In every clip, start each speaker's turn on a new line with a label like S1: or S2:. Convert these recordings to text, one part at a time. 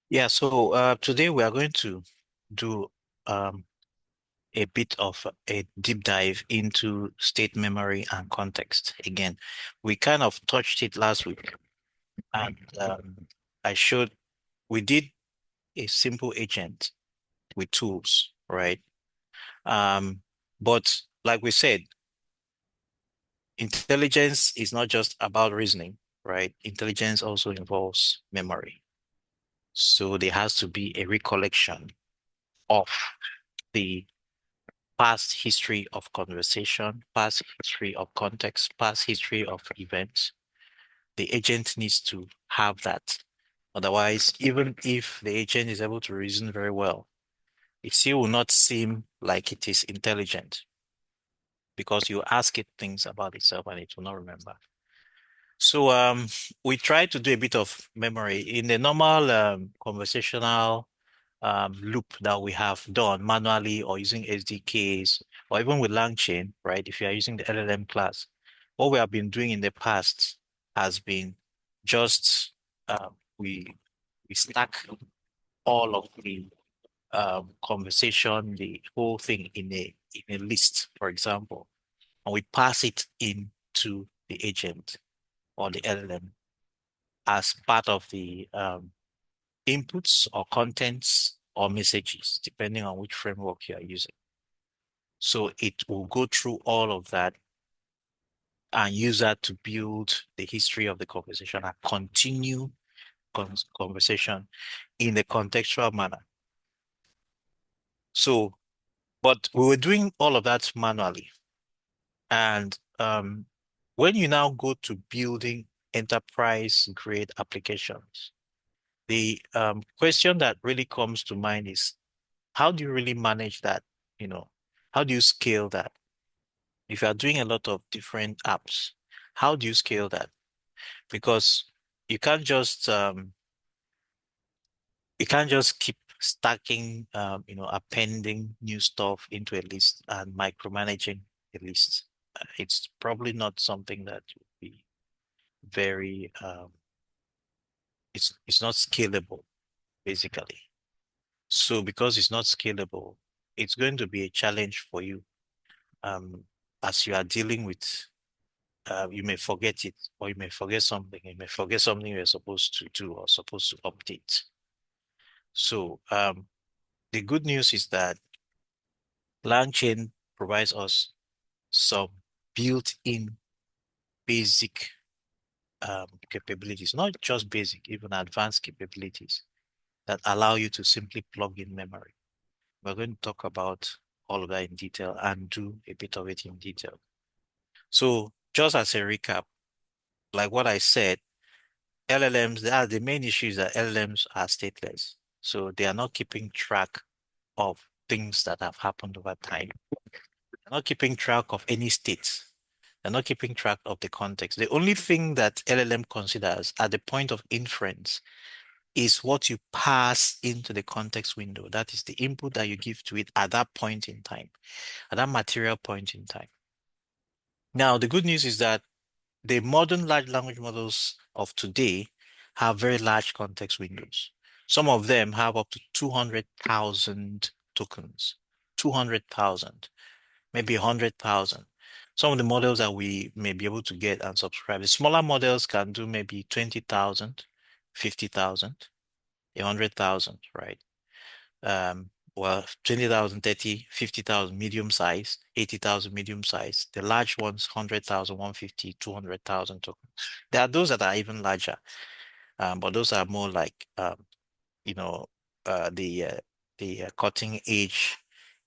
S1: Yeah, so today we are going to do um, a bit of a deep dive into state memory and context. Again, we kind of touched it last week, and I showed we did a simple agent with tools, right? Um, but like we said, intelligence is not just about reasoning, right? Intelligence also involves memory. So there has to be a recollection of the past history of conversation, past history of context, past history of events. The agent needs to have that. Otherwise, even if the agent is able to reason very well, it still will not seem like it is intelligent because you ask it things about itself and it will not remember. So we try to do a bit of memory in the normal conversational loop that we have done manually or using SDKs or even with LangChain, right? If you are using the LLM class, what we have been doing in the past has been just we stack all of the conversation, the whole thing in a list, for example, and we pass it into the agent or the LLM as part of the inputs or contents or messages, depending on which framework you are using. So it will go through all of that and use that to build the history of the conversation and continue conversation in a contextual manner. So, but we were doing all of that manually. And when you now go to building enterprise grade applications, the question that really comes to mind is how do you really manage that? You know, how do you scale that? If you are doing a lot of different apps, how do you scale that? Because you can't just keep stacking appending new stuff into a list and micromanaging a list. It's probably not something that would be very it's not scalable basically. So because it's not scalable, it's going to be a challenge for you um as you are dealing with you may forget it or you may forget something. You may forget something you're supposed to do or supposed to update. So the good news is that LangChain provides us some built-in basic capabilities, not just basic, even advanced capabilities that allow you to simply plug in memory. We're going to talk about all of that in detail and do a bit of it in detail. So just as a recap, like what I said, LLMs, the main issue is that LLMs are stateless. So they are not keeping track of things that have happened over time. They're not keeping track of any states. They're not keeping track of the context. The only thing that LLM considers at the point of inference is what you pass into the context window. That is the input that you give to it at that point in time, at that material point in time. Now, the good news is that the modern large language models of today have very large context windows. Some of them have up to 200,000 tokens, 200,000, maybe 100,000. Some of the models that we may be able to get and subscribe, the smaller models can do maybe 20,000, 50,000, 100,000, right? Well, 20,000, 30, 50,000 medium size, 80,000 medium size. The large ones, 100,000, 150, 200,000 tokens. There are those that are even larger, but those are more like, you know, the cutting edge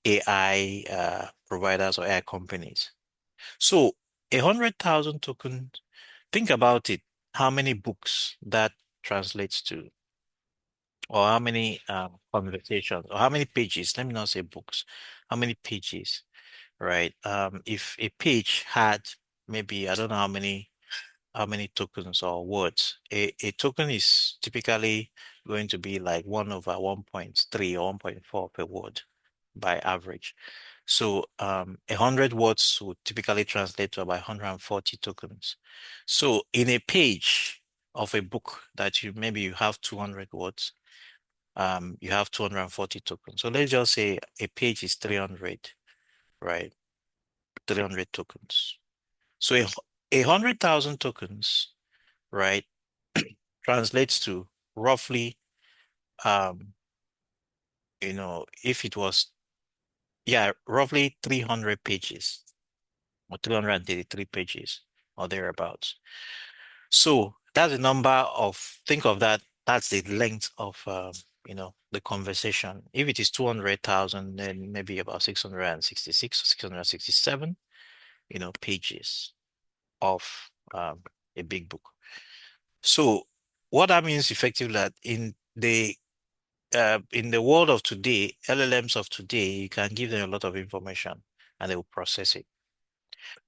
S1: AI providers or AI companies. So 100,000 tokens, think about it, how many books that translates to or how many conversations or how many pages, let me not say books, how many pages, right? If a page had maybe I don't know how many tokens or words. A token is typically going to be like 1 over 1.3 or 1.4 per word by average. So 100 words would typically translate to about 140 tokens. So in a page of a book that you maybe you have 200 words, you have 240 tokens. So let's just say a page is 300, right? 300 tokens. So 100,000 tokens, right, translates to roughly, um, if it was, yeah, roughly 300 pages or 333 pages or thereabouts. So that's the number of, think of that, that's the length of, the conversation. If it is 200,000, then maybe about 666 or 667, pages of a big book. So what that means effectively that in the world of today, LLMs of today, you can give them a lot of information and they will process it.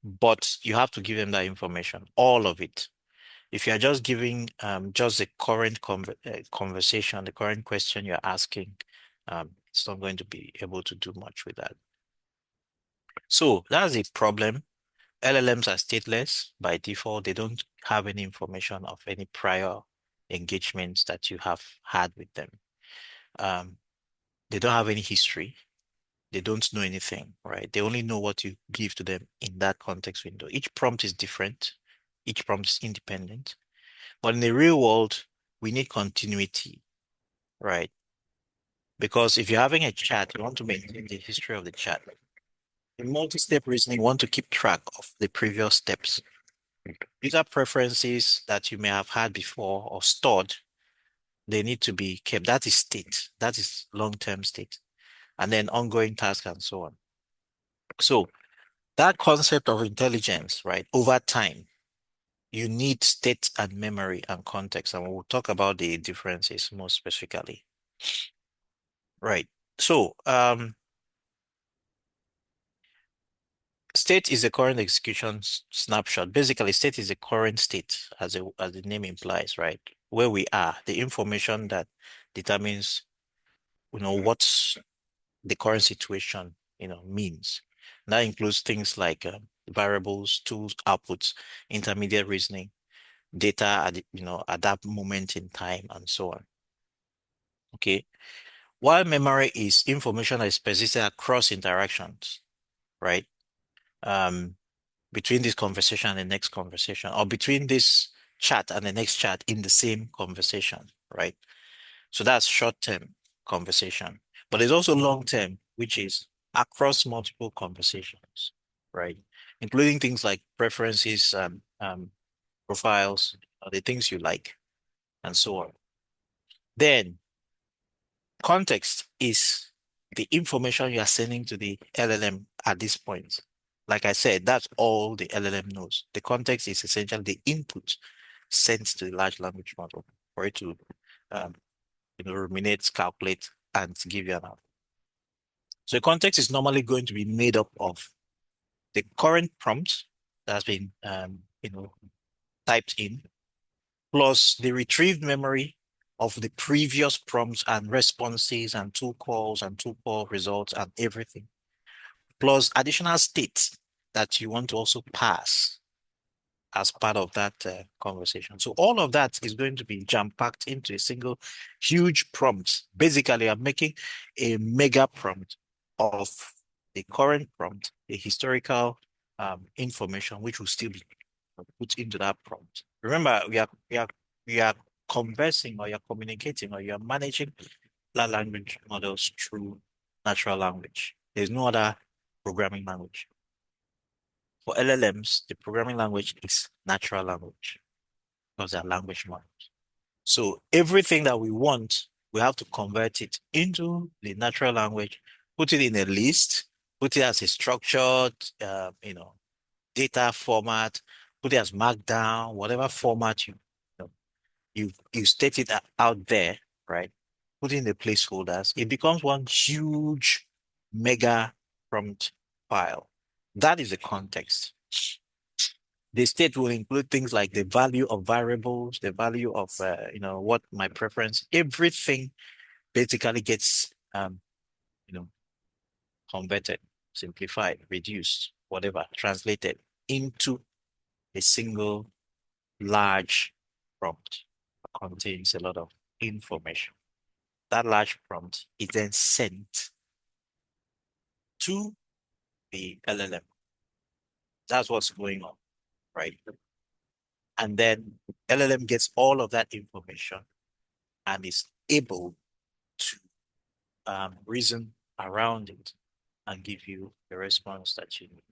S1: But you have to give them that information, all of it. If you are just giving just the current conversation, the current question you're asking, it's not going to be able to do much with that. So that's a problem. LLMs are stateless by default. They don't have any information of any prior engagements that you have had with them. Um, they don't have any history. They don't know anything, right? They only know what you give to them in that context window. Each prompt is different. Each prompt is independent. But in the real world, we need continuity, right? Because if you're having a chat, you want to maintain the history of the chat. In multi-step reasoning, you want to keep track of the previous steps. User preferences that you may have had before or stored, they need to be kept. That is state. That is long-term state. And then ongoing tasks and so on. So that concept of intelligence, right, over time, you need state and memory and context. And we'll talk about the differences more specifically. Right. So state is the current execution snapshot. Basically, state is the current state, as the name implies, right? Where we are, the information that determines, what's the current situation, means. And that includes things like variables, tools, outputs, intermediate reasoning, data at that moment in time, and so on. Okay. While memory is information that is persisted across interactions, right? Um, between this conversation and the next conversation, or between this chat and the next chat in the same conversation, right? So that's short-term conversation. But there's also long-term, which is across multiple conversations, right? Including things like preferences, profiles, the things you like, and so on. Then context is the information you are sending to the LLM at this point. Like I said, that's all the LLM knows. The context is essentially the input sent to the large language model for it to, um, ruminate, calculate, and give you an output. So the context is normally going to be made up of the current prompt that has been, typed in, plus the retrieved memory of the previous prompts and responses and tool calls and tool call results and everything, plus additional states that you want to also pass as part of that conversation. So all of that is going to be jam-packed into a single huge prompt. Basically, I'm making a mega prompt of the current prompt, the historical information, which will still be put into that prompt. Remember, we are conversing, or you're communicating, or you're managing large language models through natural language. There's no other programming language. For LLMs, the programming language is natural language because they're language models. So everything that we want, we have to convert it into the natural language, put it in a list, put it as a structured, data format, put it as markdown, whatever format you state it out there, right? Put in the placeholders. It becomes one huge mega prompt file. That is the context. The state will include things like the value of variables, the value of what my preference, everything basically gets you know converted, simplified, reduced, whatever, translated into a single large prompt that contains a lot of information. that large prompt is then sent to the LLM. That's what's going on, right? And then LLM gets all of that information and is able to reason around it and give you the response that you need.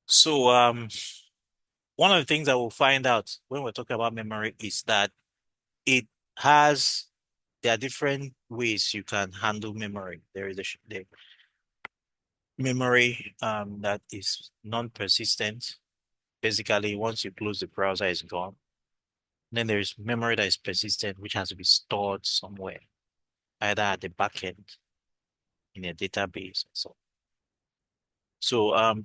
S1: So one of the things that we'll find out when we're talking about memory is that it has there are different ways you can handle memory. There is the memory that is non-persistent. Basically, once you close the browser, it's gone. Then there's memory that is persistent, which has to be stored somewhere, either at the back end in a database. So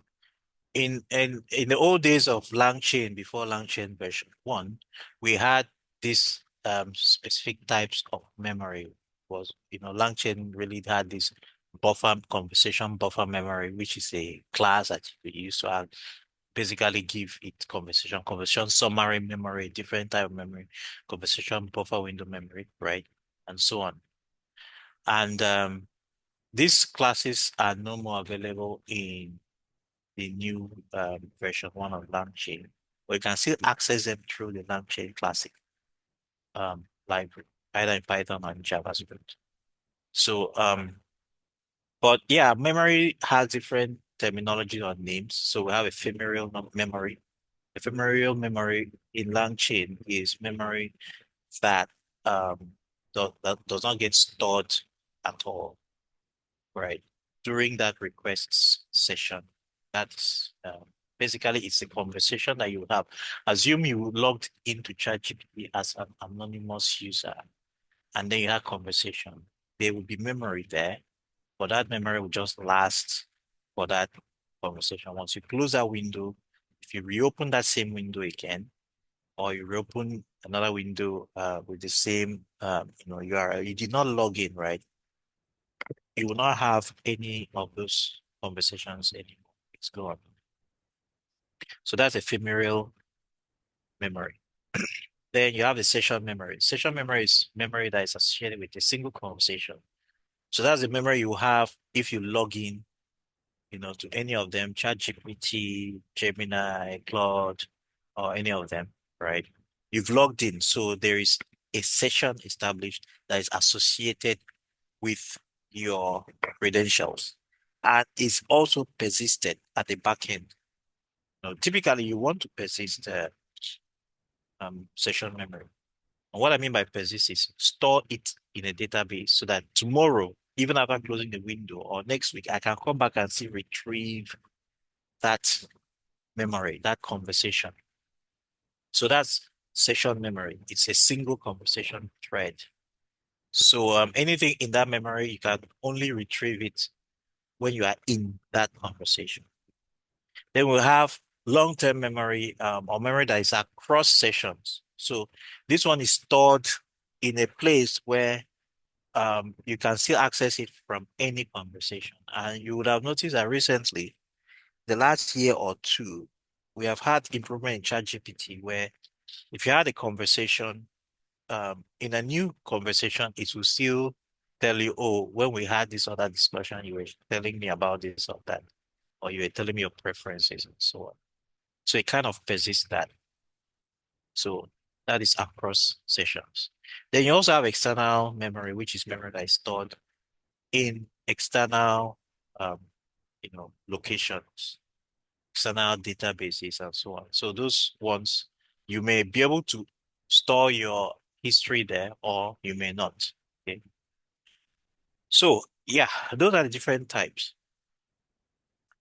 S1: in the old days of LangChain, before LangChain version 1, we had these specific types of memory. Was LangChain really had this buffer conversation buffer memory, which is a class that you could use to basically give it conversation summary memory, different type of memory, conversation buffer window memory, right? And so on. And these classes are no more available in the new version 1 of LangChain, but you can still access them through the LangChain Classic library, either in Python or in JavaScript. So, but yeah, memory has different terminology or names. So we have ephemeral memory. Ephemeral memory in LangChain is memory that that does not get stored at all, right? During that requests session, that's basically it's a conversation that you have. Assume you logged into ChatGPT as an anonymous user, and then you had conversation. There will be memory there, but that memory will just last for that conversation. Once you close that window, if you reopen that same window again, or you reopen another window with the same URL, you did not log in, right? You will not have any of those conversations anymore. It's gone. So that's ephemeral memory. Then you have the session memory. Session memory is memory that is associated with a single conversation. So that's the memory you have if you log in, to any of them, ChatGPT, Gemini, Claude, or any of them, right? You've logged in, so there is a session established that is associated with your credentials and is also persisted at the back end. Now, typically, you want to persist session memory. And what I mean by persist is store it in a database so that tomorrow, even after closing the window or next week, I can come back and see retrieve that memory, that conversation. So that's session memory. It's a single conversation thread. So anything in that memory, you can only retrieve it when you are in that conversation. Then we'll have long-term memory or memory that is across sessions. So this one is stored in a place where you can still access it from any conversation. And you would have noticed that recently, the last year or two, we have had improvement in ChatGPT where if you had a conversation, in a new conversation, it will still tell you, oh, when we had this other discussion, you were telling me about this or that, or you were telling me your preferences and so on. So it kind of persists that. So that is across sessions. Then you also have external memory, which is memory that is stored in external, um, locations, external databases, and so on. So those ones, you may be able to store your history there, or you may not. Okay. So yeah, those are the different types.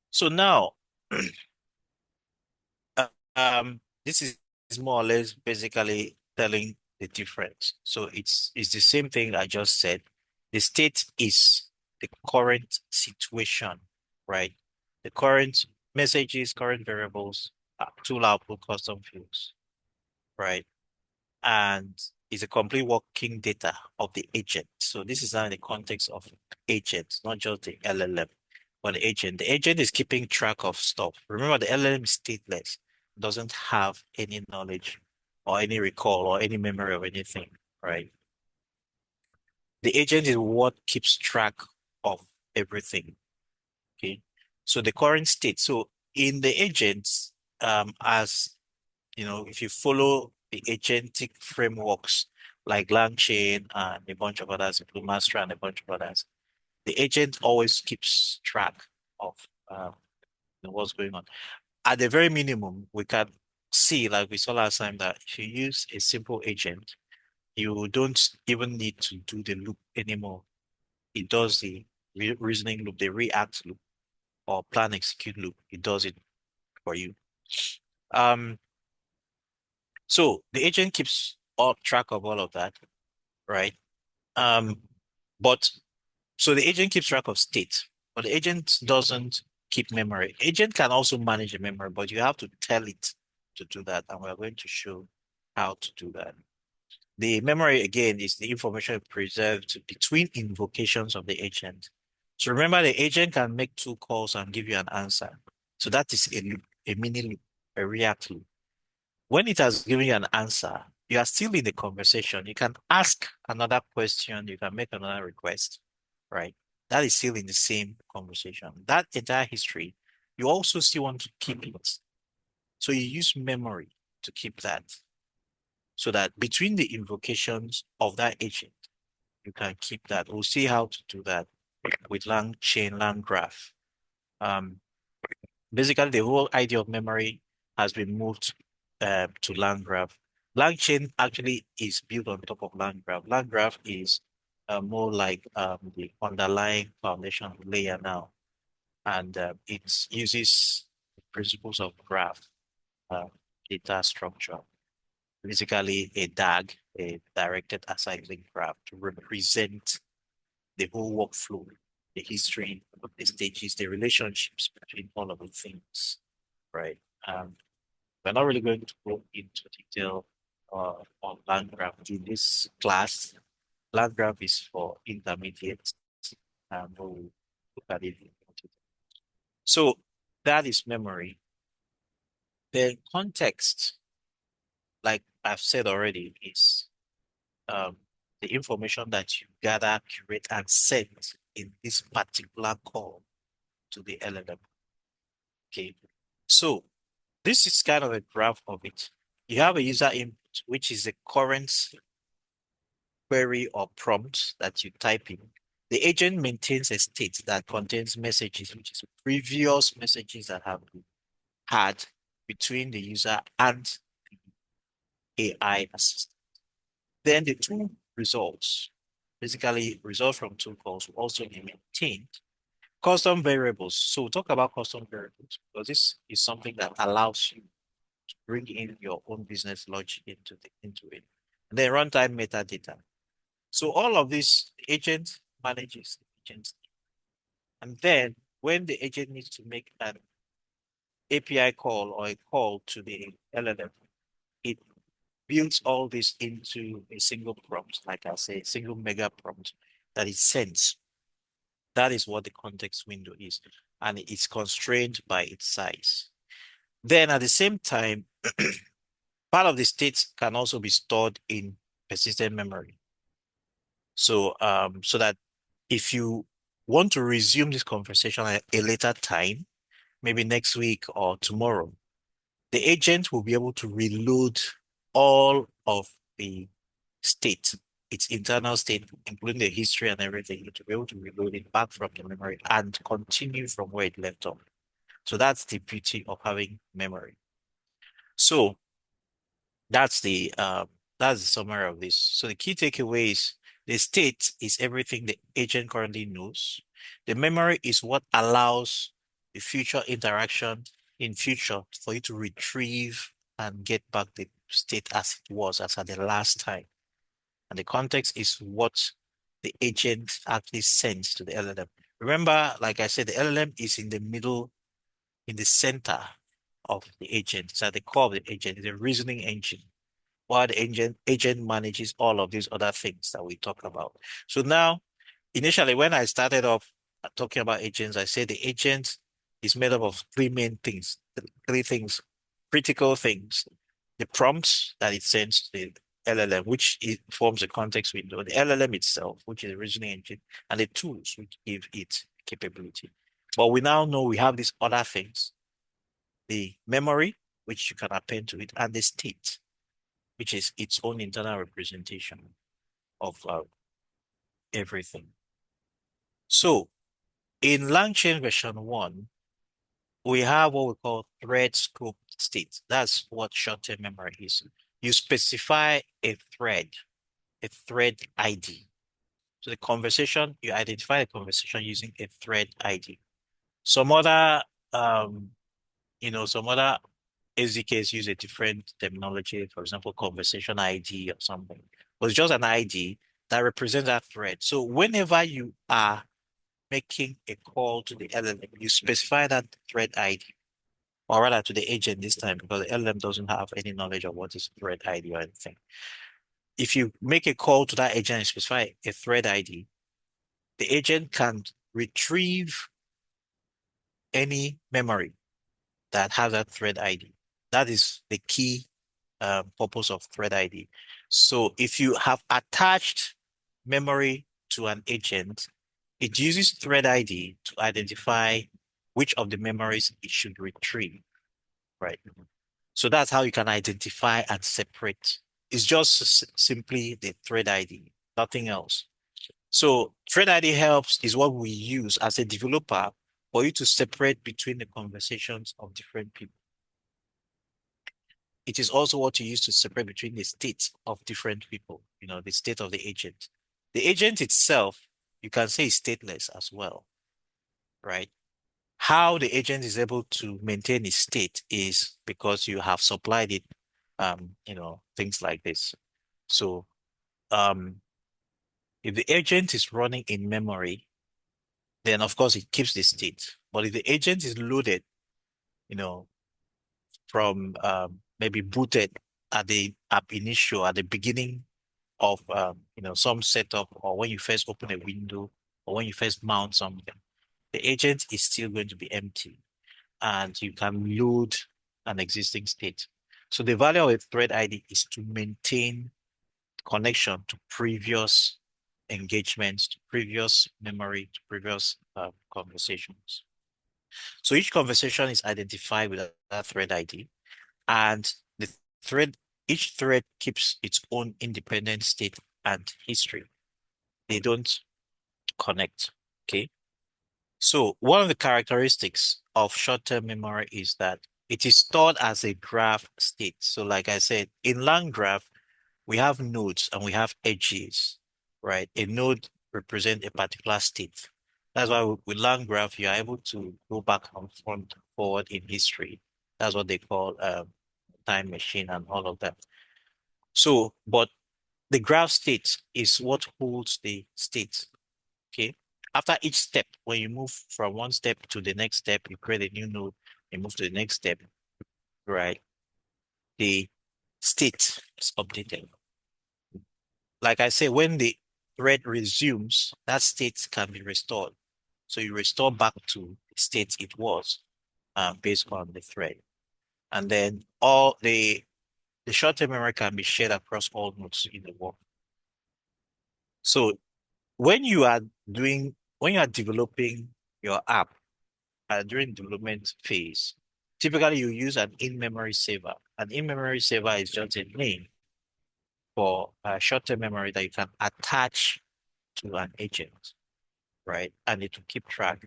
S1: So now, this is more or less basically telling the difference. So it's the same thing I just said. The state is the current situation, right? The current messages, current variables, tool output, custom fields, right? And is a complete working data of the agent. So this is now in the context of agents, not just the LLM, but the agent. The agent is keeping track of stuff. Remember, the LLM is stateless, doesn't have any knowledge or any recall or any memory of anything, right? The agent is what keeps track of everything. Okay. So the current state. So in the agents, as you know, if you follow the agentic frameworks like LangChain and a bunch of others, Master and a bunch of others, the agent always keeps track of um, what's going on. At the very minimum, we can see, like we saw last time, that if you use a simple agent, you don't even need to do the loop anymore. It does the reasoning loop, the react loop, or plan execute loop. It does it for you. Um, so the agent keeps all track of all of that, right? Um, but so the agent keeps track of state, but the agent doesn't keep memory. Agent can also manage the memory, but you have to tell it to do that, and we're going to show how to do that. The memory, again, is the information preserved between invocations of the agent. So remember, the agent can make two calls and give you an answer. So that is a loop, a mini loop, a react loop. When it has given you an answer, you are still in the conversation. You can ask another question, you can make another request, right? That is still in the same conversation. That entire history, you also still want to keep it. So you use memory to keep that so that between the invocations of that agent, you can keep that. We'll see how to do that with lang chain, lang graph. Um, Basically, the whole idea of memory has been moved to lang graph. Lang chain actually is built on top of lang graph. Lang graph is more like the underlying foundation layer now, and it uses principles of graph uh, data structure, basically a DAG, a directed acyclic graph, to represent the whole workflow, the history of the stages, the relationships between all of the things, right? Um, we're not really going to go into detail on land graph in this class. Land graph is for intermediates, and we'll look at it. So that is memory. The context, like I've said already, is um, the information that you gather, curate, and send in this particular call to the LLM. Okay. So this is kind of a graph of it. You have a user input, which is the current query or prompt that you type in. The agent maintains a state that contains messages, which is previous messages that have been had between the user and the AI assistant. Then the two results, basically results from two calls, will also be maintained. Custom variables. So we'll talk about custom variables because this is something that allows you to bring in your own business logic into it. And then runtime metadata. So all of this, the agent manages the agent. And then when the agent needs to make an API call or a call to the LLM, it builds all this into a single prompt, like I say, a single mega prompt that it sends. That is what the context window is. And it's constrained by its size. Then at the same time, part of the states can also be stored in persistent memory. So that if you want to resume this conversation at a later time, maybe next week or tomorrow, the agent will be able to reload all of the state, its internal state, including the history and everything, to be able to reload it back from the memory and continue from where it left off. So that's the beauty of having memory. So that's the summary of this. So the key takeaway is the state is everything the agent currently knows. The memory is what allows the future interaction in future for you to retrieve and get back the state as it was as at the last time. And the context is what the agent actually sends to the LLM. Remember, like I said, the LLM is in the middle, in the center of the agent. It's at the core of the agent, it's a reasoning engine while the agent manages all of these other things that we talk about. So now, initially, when I started off talking about agents, I said the agent is made up of three main things, three things, critical things. The prompts that it sends to LLM, which forms a context window, the LLM itself, which is the reasoning engine, and the tools which give it capability. But we now know we have these other things, the memory, which you can append to it, and the state, which is its own internal representation of everything. So in LangChain version 1, we have what we call thread scope state. That's what short-term memory is. You specify a thread ID. So the conversation, you identify the conversation using a thread ID. Some other, um, some other SDKs use a different terminology, for example, conversation ID or something. But it's just an ID that represents that thread. So whenever you are making a call to the LLM, you specify that thread ID, or rather to the agent this time, because the LLM doesn't have any knowledge of what is thread ID or anything. If you make a call to that agent and specify a thread ID, the agent can retrieve any memory that has that thread ID. That is the key purpose of thread ID. So if you have attached memory to an agent, it uses thread ID to identify which of the memories it should retrieve, right? So that's how you can identify and separate. It's just simply the thread ID, nothing else. So thread ID helps is what we use as a developer for you to separate between the conversations of different people. It is also what you use to separate between the states of different people, the state of the agent. The agent itself, you can say is stateless as well, right? How the agent is able to maintain its state is because you have supplied it, things like this. So, um, if the agent is running in memory, then of course it keeps the state. But if the agent is loaded, you know, from maybe booted at the app initio at the beginning of some setup, or when you first open a window, or when you first mount something, the agent is still going to be empty, and you can load an existing state. So the value of a thread ID is to maintain connection to previous engagements, to previous memory, to previous conversations. So each conversation is identified with that thread ID, and the thread, each thread keeps its own independent state and history. They don't connect. Okay. So one of the characteristics of short-term memory is that it is stored as a graph state. So like I said, in lang graph, we have nodes and we have edges, right? A node represents a particular state. That's why with lang graph, you are able to go back and front, forward in history. That's what they call time machine and all of that. So, but the graph state is what holds the state. Okay. After each step, when you move from one step to the next step, you create a new node, you move to the next step, right? The state is updated. Like I say, when the thread resumes, that state can be restored. So you restore back to the state it was based on the thread. And then all the short-term memory can be shared across all nodes in the world. So when you are developing your app during development phase, typically you use an in-memory saver. An in-memory saver is just a name for short-term memory that you can attach to an agent, right? And it will keep track.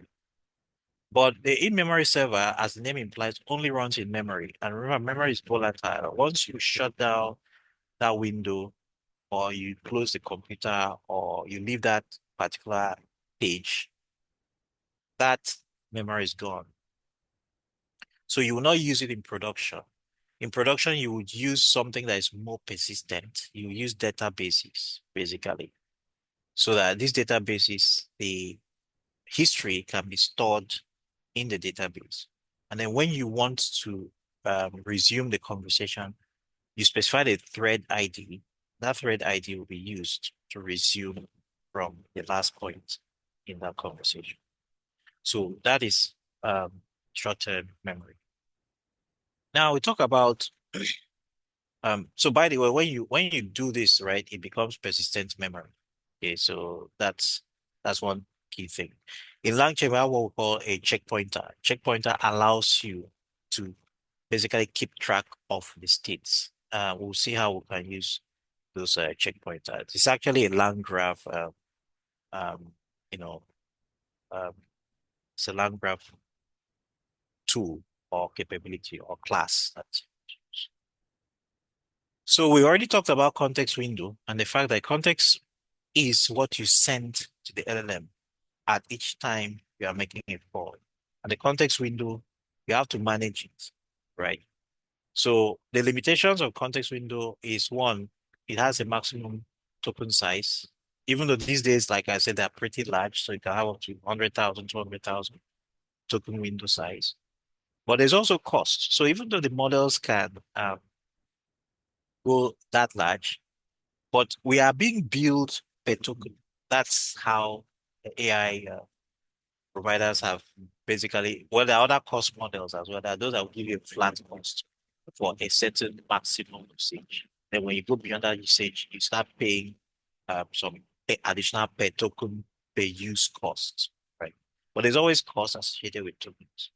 S1: But the in-memory server, as the name implies, only runs in memory. And remember, memory is volatile. Once you shut down that window, or you close the computer, or you leave that particular page, that memory is gone. So you will not use it in production. In production, you would use something that is more persistent. You use databases, basically, so that these databases, the history can be stored in the database. And then when you want to resume the conversation, you specify the thread ID. That thread ID will be used to resume from the last point in that conversation. So that is short-term memory. Now we talk about So by the way, when you do this, right, it becomes persistent memory. Okay, so that's one key thing. In LangChain, we have what we call a checkpointer. Checkpointer allows you to basically keep track of the states. We'll see how we can use those checkpointers. It's actually a land graph, um, you know, um, it's a land graph tool or capability or class. So we already talked about context window and the fact that context is what you send to the LLM at each time you are making a call. And the context window, you have to manage it, right? So the limitations of context window is one, it has a maximum token size. Even though these days, like I said, they're pretty large, so you can have up to 100,000, 200,000 token window size. But there's also cost. So even though the models can go that large, but we are being built per token. That's how the AI providers have basically, well, there are other cost models as well. There are those that will give you a flat cost for a certain maximum usage. Then when you go beyond that usage, you start paying some additional per token per use cost, right? But there's always cost associated with tokens.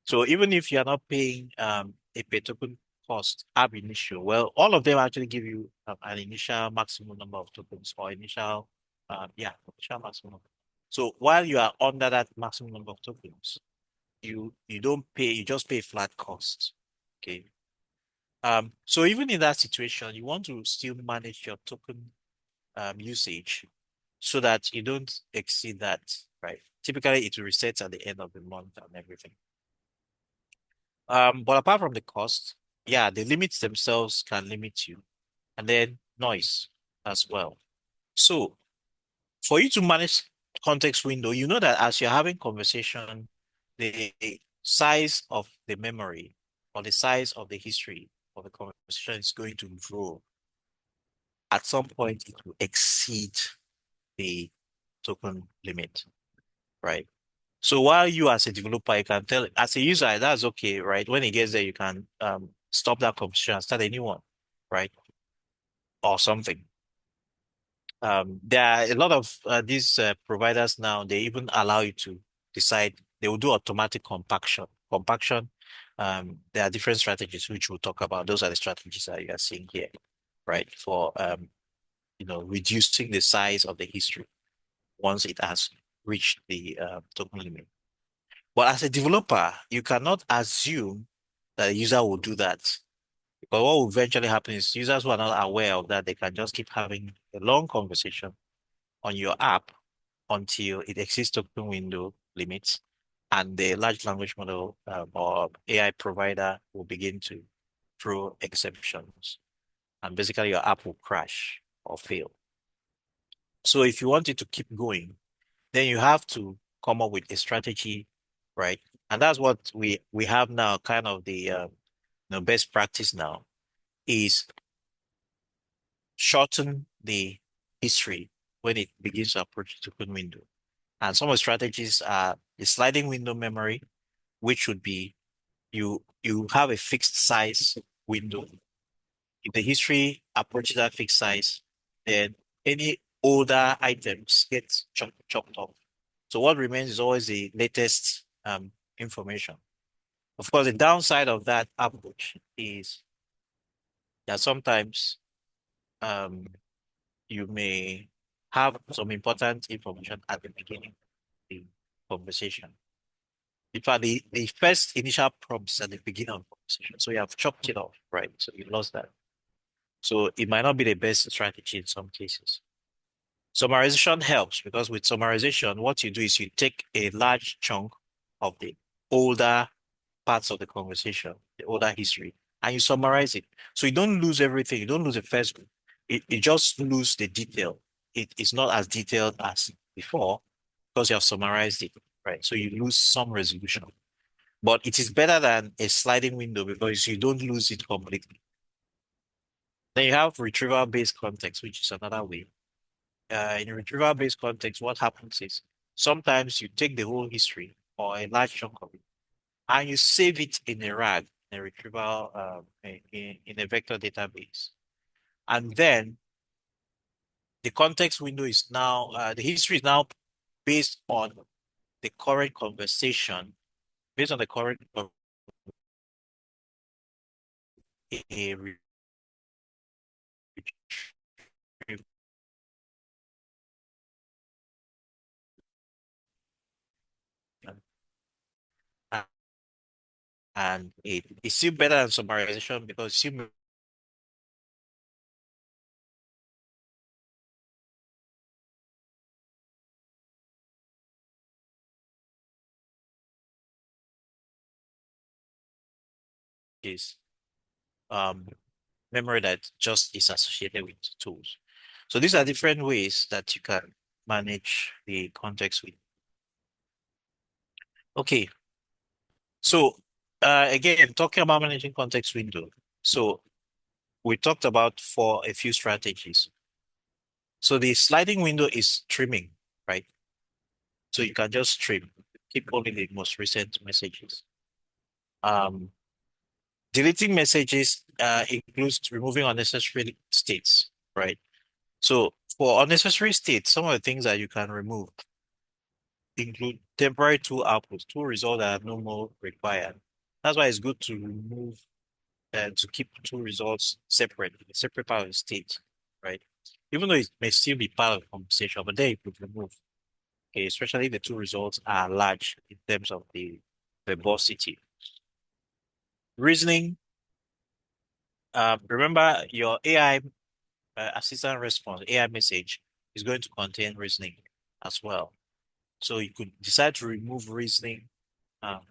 S1: So even if you're not paying a per token cost ab initio, well, all of them actually give you an initial maximum number of tokens or initial maximum. So while you are under that maximum number of tokens, you don't pay, you just pay flat cost. Okay. So even in that situation, you want to still manage your token usage so that you don't exceed that, right? Typically, it resets at the end of the month and everything. But apart from the cost, yeah, the limits themselves can limit you, and then noise as well. So for you to manage context window, you know that as you're having conversation, the size of the memory or the size of the history of the conversation is going to grow. At some point, it will exceed the token limit, right? So while you as a developer, you can tell as a user, that's okay, right? When it gets there, you can stop that conversation and start a new one, right? Or something. There are a lot of these providers now, they even allow you to decide, they will do automatic compaction. Compaction, there are different strategies which we'll talk about. Those are the strategies that you are seeing here, right? For reducing the size of the history once it has reached the token limit. But as a developer, you cannot assume that the user will do that. Because what will eventually happen is users who are not aware of that, they can just keep having a long conversation on your app until it exceeds token window limits, and the large language model or AI provider will begin to throw exceptions, and basically your app will crash or fail. So if you want it to keep going, then you have to come up with a strategy, right? And that's what we have now, kind of the best practice now is shorten the history when it begins to approach the token window. And some of the strategies are the sliding window memory, which would be you have a fixed size window. If the history approaches that fixed size, then any older items get chopped off. So what remains is always the latest information. Of course, the downside of that approach is that sometimes um, you may have some important information at the beginning of the conversation. In fact, the first initial prompts at the beginning of the conversation. So you have chopped it off, right? So you lost that. So it might not be the best strategy in some cases. Summarization helps because with summarization, what you do is you take a large chunk of the older parts of the conversation, the older history, and you summarize it. So you don't lose everything. You don't lose the first one. It just lose the detail. It is not as detailed as before because you have summarized it, right? So you lose some resolution. But it is better than a sliding window because you don't lose it completely. Then you have retrieval-based context, which is another way. In a retrieval-based context, what happens is sometimes you take the whole history or a large chunk of it and you save it in a RAG. in a retrieval in a vector database. And then the context window is now the history is now based on the current conversation, based on the current a and it's still better than summarization because still is um memory that just is associated with tools. So these are different ways that you can manage the context with. Okay, so again, talking about managing context window. So we talked about for a few strategies. So the sliding window is trimming, right? So you can just trim, keep only the most recent messages. Um, Deleting messages includes removing unnecessary states, right? So for unnecessary states, some of the things that you can remove include temporary tool outputs, tool results that are no more required. That's why it's good to remove and to keep tool results separate, a separate part of the state, right? Even though it may still be part of the conversation, but then you could remove. Okay, especially the two results are large in terms of the verbosity. Reasoning, remember your AI assistant response, AI message is going to contain reasoning as well. So you could decide to remove reasoning um,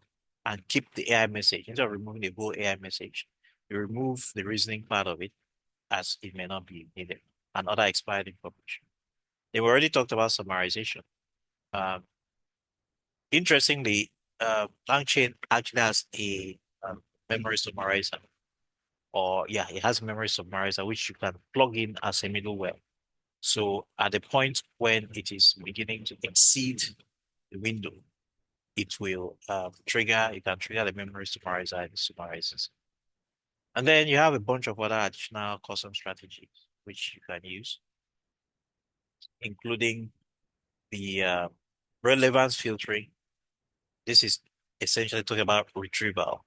S1: and keep the AI message. Instead of removing the whole AI message, you remove the reasoning part of it as it may not be needed and other expired information. They've already talked about summarization. Um, Interestingly, LangChain actually has a memory summarizer, or yeah, it has a memory summarizer which you can plug in as a middleware. So at the point when it is beginning to exceed the window, it will trigger, you can trigger the memory summarizer and it summarizes. And then you have a bunch of other additional custom strategies which you can use, including the relevance filtering. This is essentially talking about retrieval.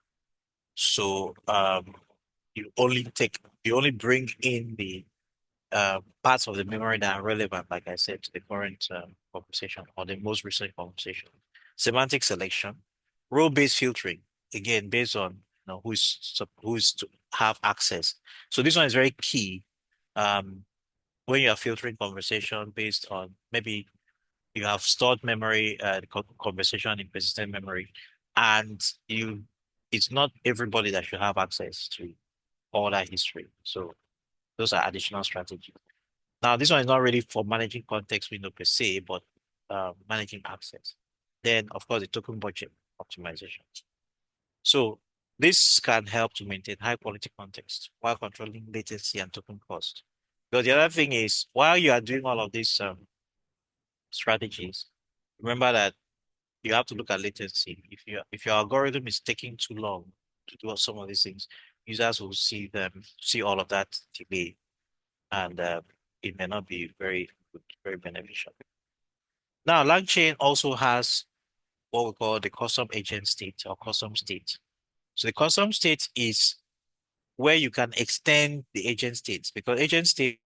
S1: So you only bring in the parts of the memory that are relevant, like I said, to the current conversation or the most recent conversation. Semantic selection, role-based filtering, again, based on who's to have access. So this one is very key when you are filtering conversation based on maybe you have stored memory, conversation in persistent memory, and it's not everybody that should have access to all that history. So those are additional strategies. Now, this one is not really for managing context window per se, but managing access. Then, of course, the token budget optimization. So this can help to maintain high quality context while controlling latency and token cost. Because the other thing is, while you are doing all of these strategies, remember that you have to look at latency. If your algorithm is taking too long to do some of these things, users will see all of that delay, and it may not be very good, very beneficial. Now, LangChain also has what we call the custom agent state or custom state. So the custom state is where you can extend the agent states because agent state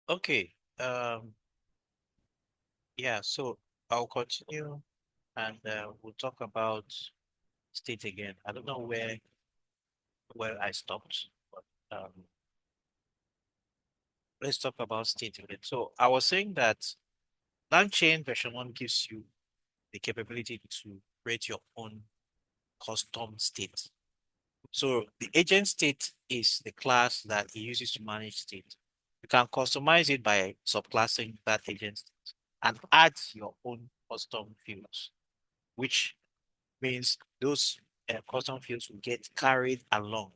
S1: Okay. Yeah, so I'll continue and we'll talk about state again. I don't know where I stopped, but let's talk about state again. So I was saying that LangChain version 1 gives you the capability to create your own custom state. So the agent state is the class that it uses to manage state. You can customize it by subclassing that agent state and add your own custom fields, which means those custom fields will get carried along.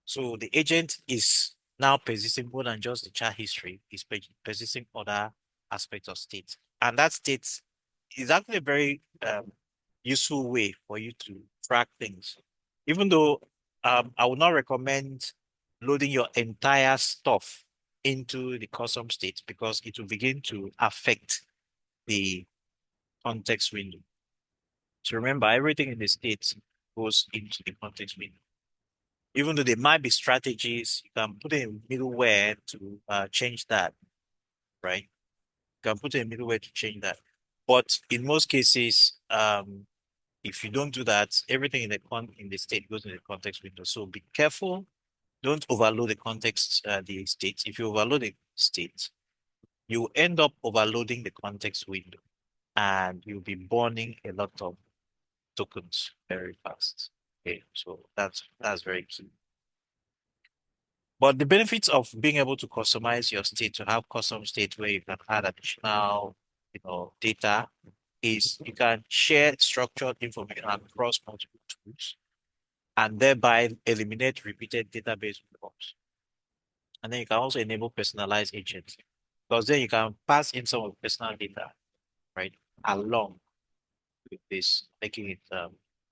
S1: So the agent is now persisting more than just the chart history, it's persisting other aspects of state. And that state is actually a very useful way for you to track things. Even though I would not recommend loading your entire stuff into the custom state because it will begin to affect the context window. So remember, everything in the state goes into the context window. Even though there might be strategies, you can put in middleware to change that, right? You can put in middleware to change that. But in most cases, if you don't do that, everything in the state goes in the context window. So be careful. Don't overload the context, the state. If you overload the state, you end up overloading the context window and you'll be burning a lot of tokens very fast. Okay, so that's very key. But the benefits of being able to customize your state to have custom state where you can add additional, data is you can share structured information across multiple tools and thereby eliminate repeated database lookups. And then you can also enable personalized agents because then you can pass in some of the personal data, right, along with this, making it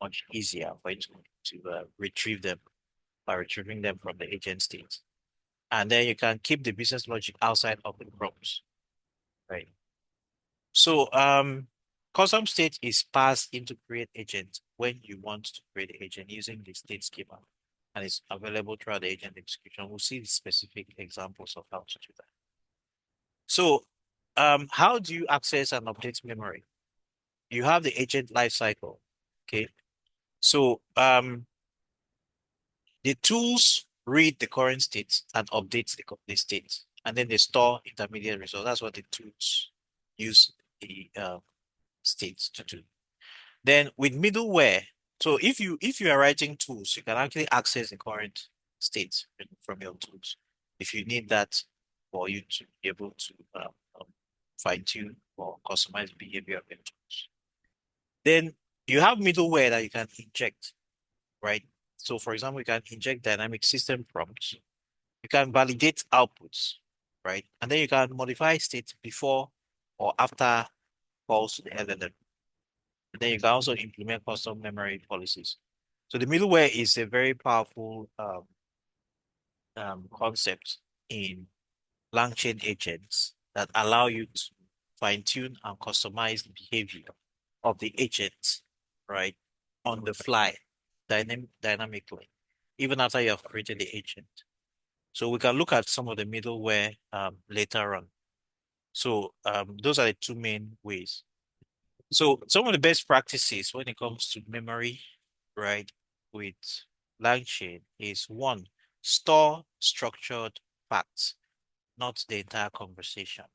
S1: much easier for you to retrieve them by retrieving them from the agent state. And then you can keep the business logic outside of the prompts, right? So custom state is passed into create agent when you want to create the agent using the state schema, and it's available throughout the agent execution. We'll see the specific examples of how to do that. So how do you access and update memory? You have the agent lifecycle. Okay. So the tools read the current state and update the state, and then they store intermediate results. That's what the tools use the states to do. Then with middleware, so if you are writing tools, you can actually access the current state from your tools if you need that for you to be able to fine tune or customize behavior of your tools. Then you have middleware that you can inject, right? So for example, you can inject dynamic system prompts. You can validate outputs, right? And then you can modify state before or after calls to the LLM. And then you can also implement custom memory policies. So the middleware is a very powerful concept in LangChain agents that allow you to fine-tune and customize the behavior of the agent, right, on the fly, dynamically, even after you have created the agent. So we can look at some of the middleware later on. So those are the two main ways. So some of the best practices when it comes to memory, right, with LangChain is one, store structured facts, not the entire conversation.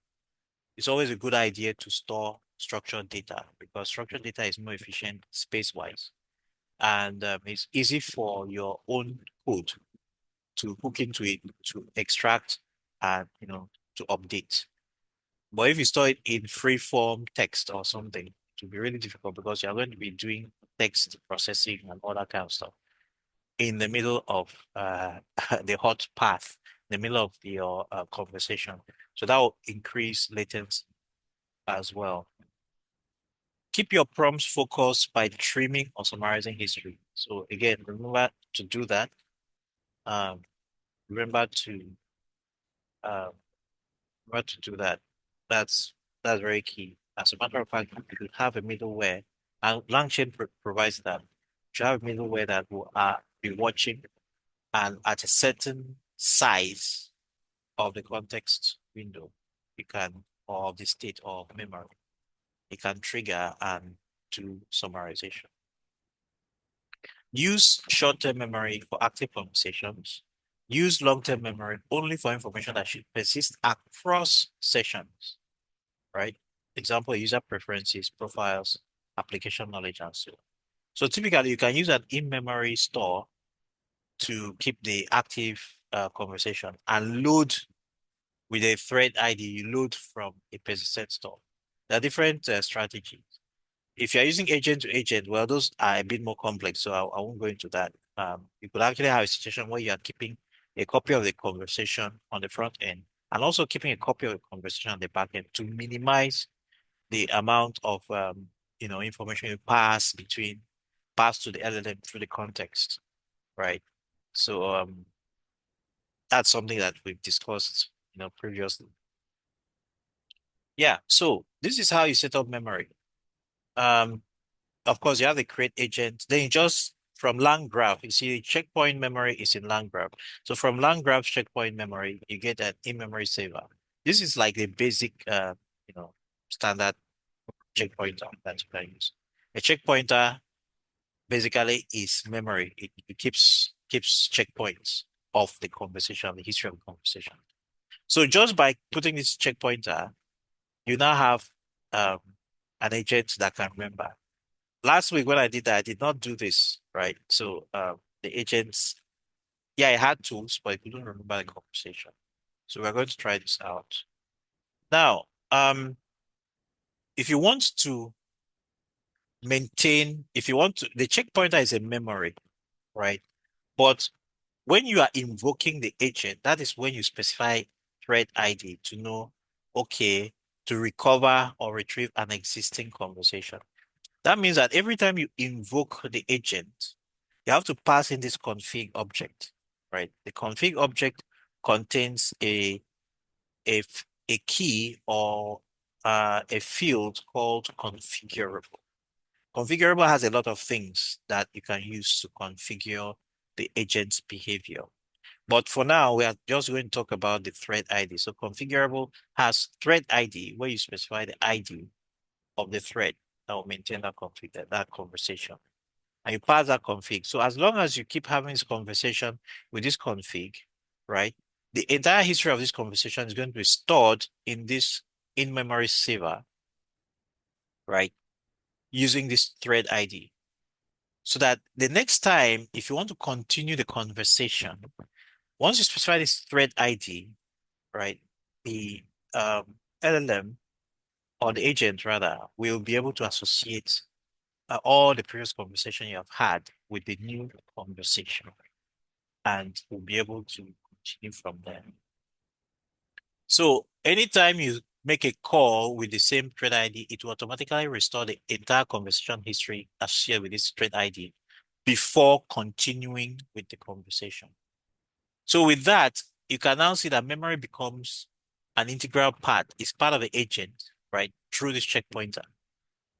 S1: It's always a good idea to store structured data because structured data is more efficient space-wise. And it's easy for your own code to hook into it, to extract and, to update. But if you store it in free form text or something, it will be really difficult because you're going to be doing text processing and all that kind of stuff in the middle of the hot path, in the middle of your conversation. So that will increase latency as well. Keep your prompts focused by trimming or summarizing history. So again, remember to do that. Um, remember to uh, remember to do that. That's very key. As a matter of fact, you could have a middleware, and LangChain provides that. You have a middleware that will be watching, and at a certain size, of the context window, you can, or of the state or memory, you can trigger and do summarization. Use short-term memory for active conversations. Use long-term memory only for information that should persist across sessions, right? Example, user preferences, profiles, application knowledge, and so on. So typically, you can use an in-memory store to keep the active conversation and load with a thread ID, you load from a persistent store. There are different strategies. If you're using agent to agent, well, those are a bit more complex, so I won't go into that. You could actually have a situation where you are keeping a copy of the conversation on the front end and also keeping a copy of the conversation on the back end to minimize the amount of information you pass to the LLM through the context, right? So that's something that we've discussed, previously. Yeah, so this is how you set up memory. Um, of course, you have the create agent. Then you just from lang graph, you see the checkpoint memory is in lang graph. So from lang graph checkpoint memory, you get an in-memory saver. This is like the basic, standard checkpointer that you can use. A checkpointer basically is memory. It keeps checkpoints of the conversation, the history of the conversation. So just by putting this checkpointer, you now have um, an agent that can remember. Last week when I did that, I did not do this, right? So the agents, yeah, I had tools, but I couldn't remember the conversation. So we're going to try this out. Now, if you want to the checkpointer is a memory, right? But when you are invoking the agent, that is when you specify thread ID to know, okay, to recover or retrieve an existing conversation. That means that every time you invoke the agent, you have to pass in this config object, right? The config object contains a key or a field called configurable. Configurable has a lot of things that you can use to configure the agent's behavior. But for now, we are just going to talk about the thread ID. So configurable has thread ID where you specify the ID of the thread that will maintain that config, that conversation. And you pass that config. So as long as you keep having this conversation with this config, right, the entire history of this conversation is going to be stored in this in-memory saver, right, using this thread ID. So that the next time, if you want to continue the conversation, once you specify this thread ID, right, the LLM or the agent rather will be able to associate all the previous conversation you have had with the new conversation and will be able to continue from there. So anytime you make a call with the same thread ID, it will automatically restore the entire conversation history associated with this thread ID before continuing with the conversation. So with that, you can now see that memory becomes an integral part. It's part of the agent, right? Through this checkpointer.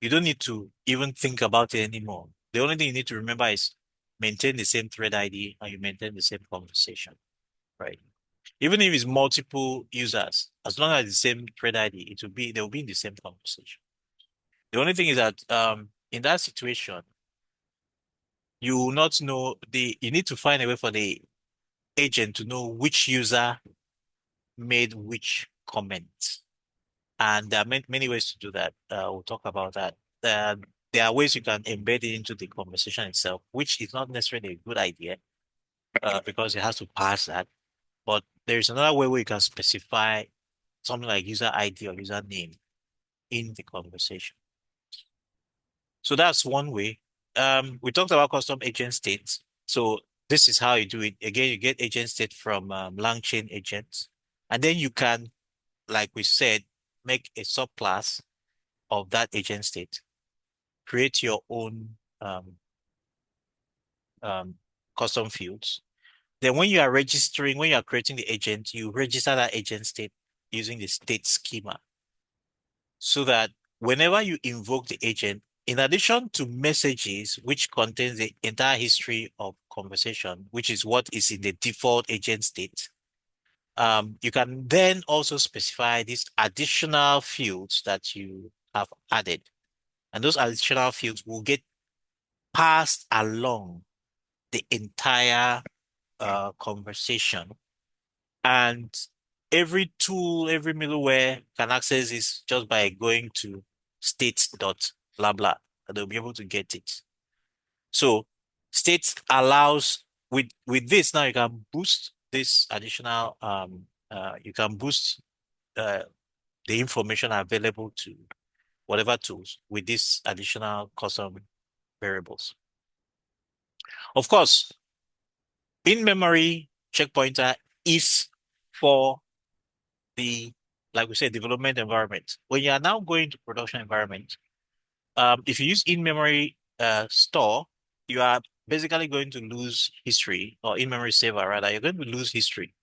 S1: You don't need to even think about it anymore. The only thing you need to remember is maintain the same thread ID and you maintain the same conversation, right? Even if it's multiple users, as long as the same thread ID, they will be in the same conversation. The only thing is that in that situation, you will not know you need to find a way for the agent to know which user made which comment. And there are many ways to do that. We'll talk about that. There are ways you can embed it into the conversation itself, which is not necessarily a good idea because it has to pass that. But there's another way where you can specify something like user ID or username in the conversation. So that's one way. We talked about custom agent states. So this is how you do it. Again, you get agent state from LangChain agents. And then you can, like we said, make a subclass of that agent state. Create your own um, custom fields. Then when you are creating the agent, you register that agent state using the state schema so that whenever you invoke the agent, in addition to messages, which contains the entire history of conversation, which is what is in the default agent state, You can then also specify these additional fields that you have added. And those additional fields will get passed along the entire conversation. And every tool, every middleware can access this just by going to state dot blah blah. And they'll be able to get it. So state allows with this now you can boost this additional you can boost uh, the information available to whatever tools with these additional custom variables. Of course, in-memory checkpointer is for the, like we said, development environment. When you are now going to production environment, if you use in-memory store, you are basically going to lose history, or in-memory saver rather, you're going to lose history.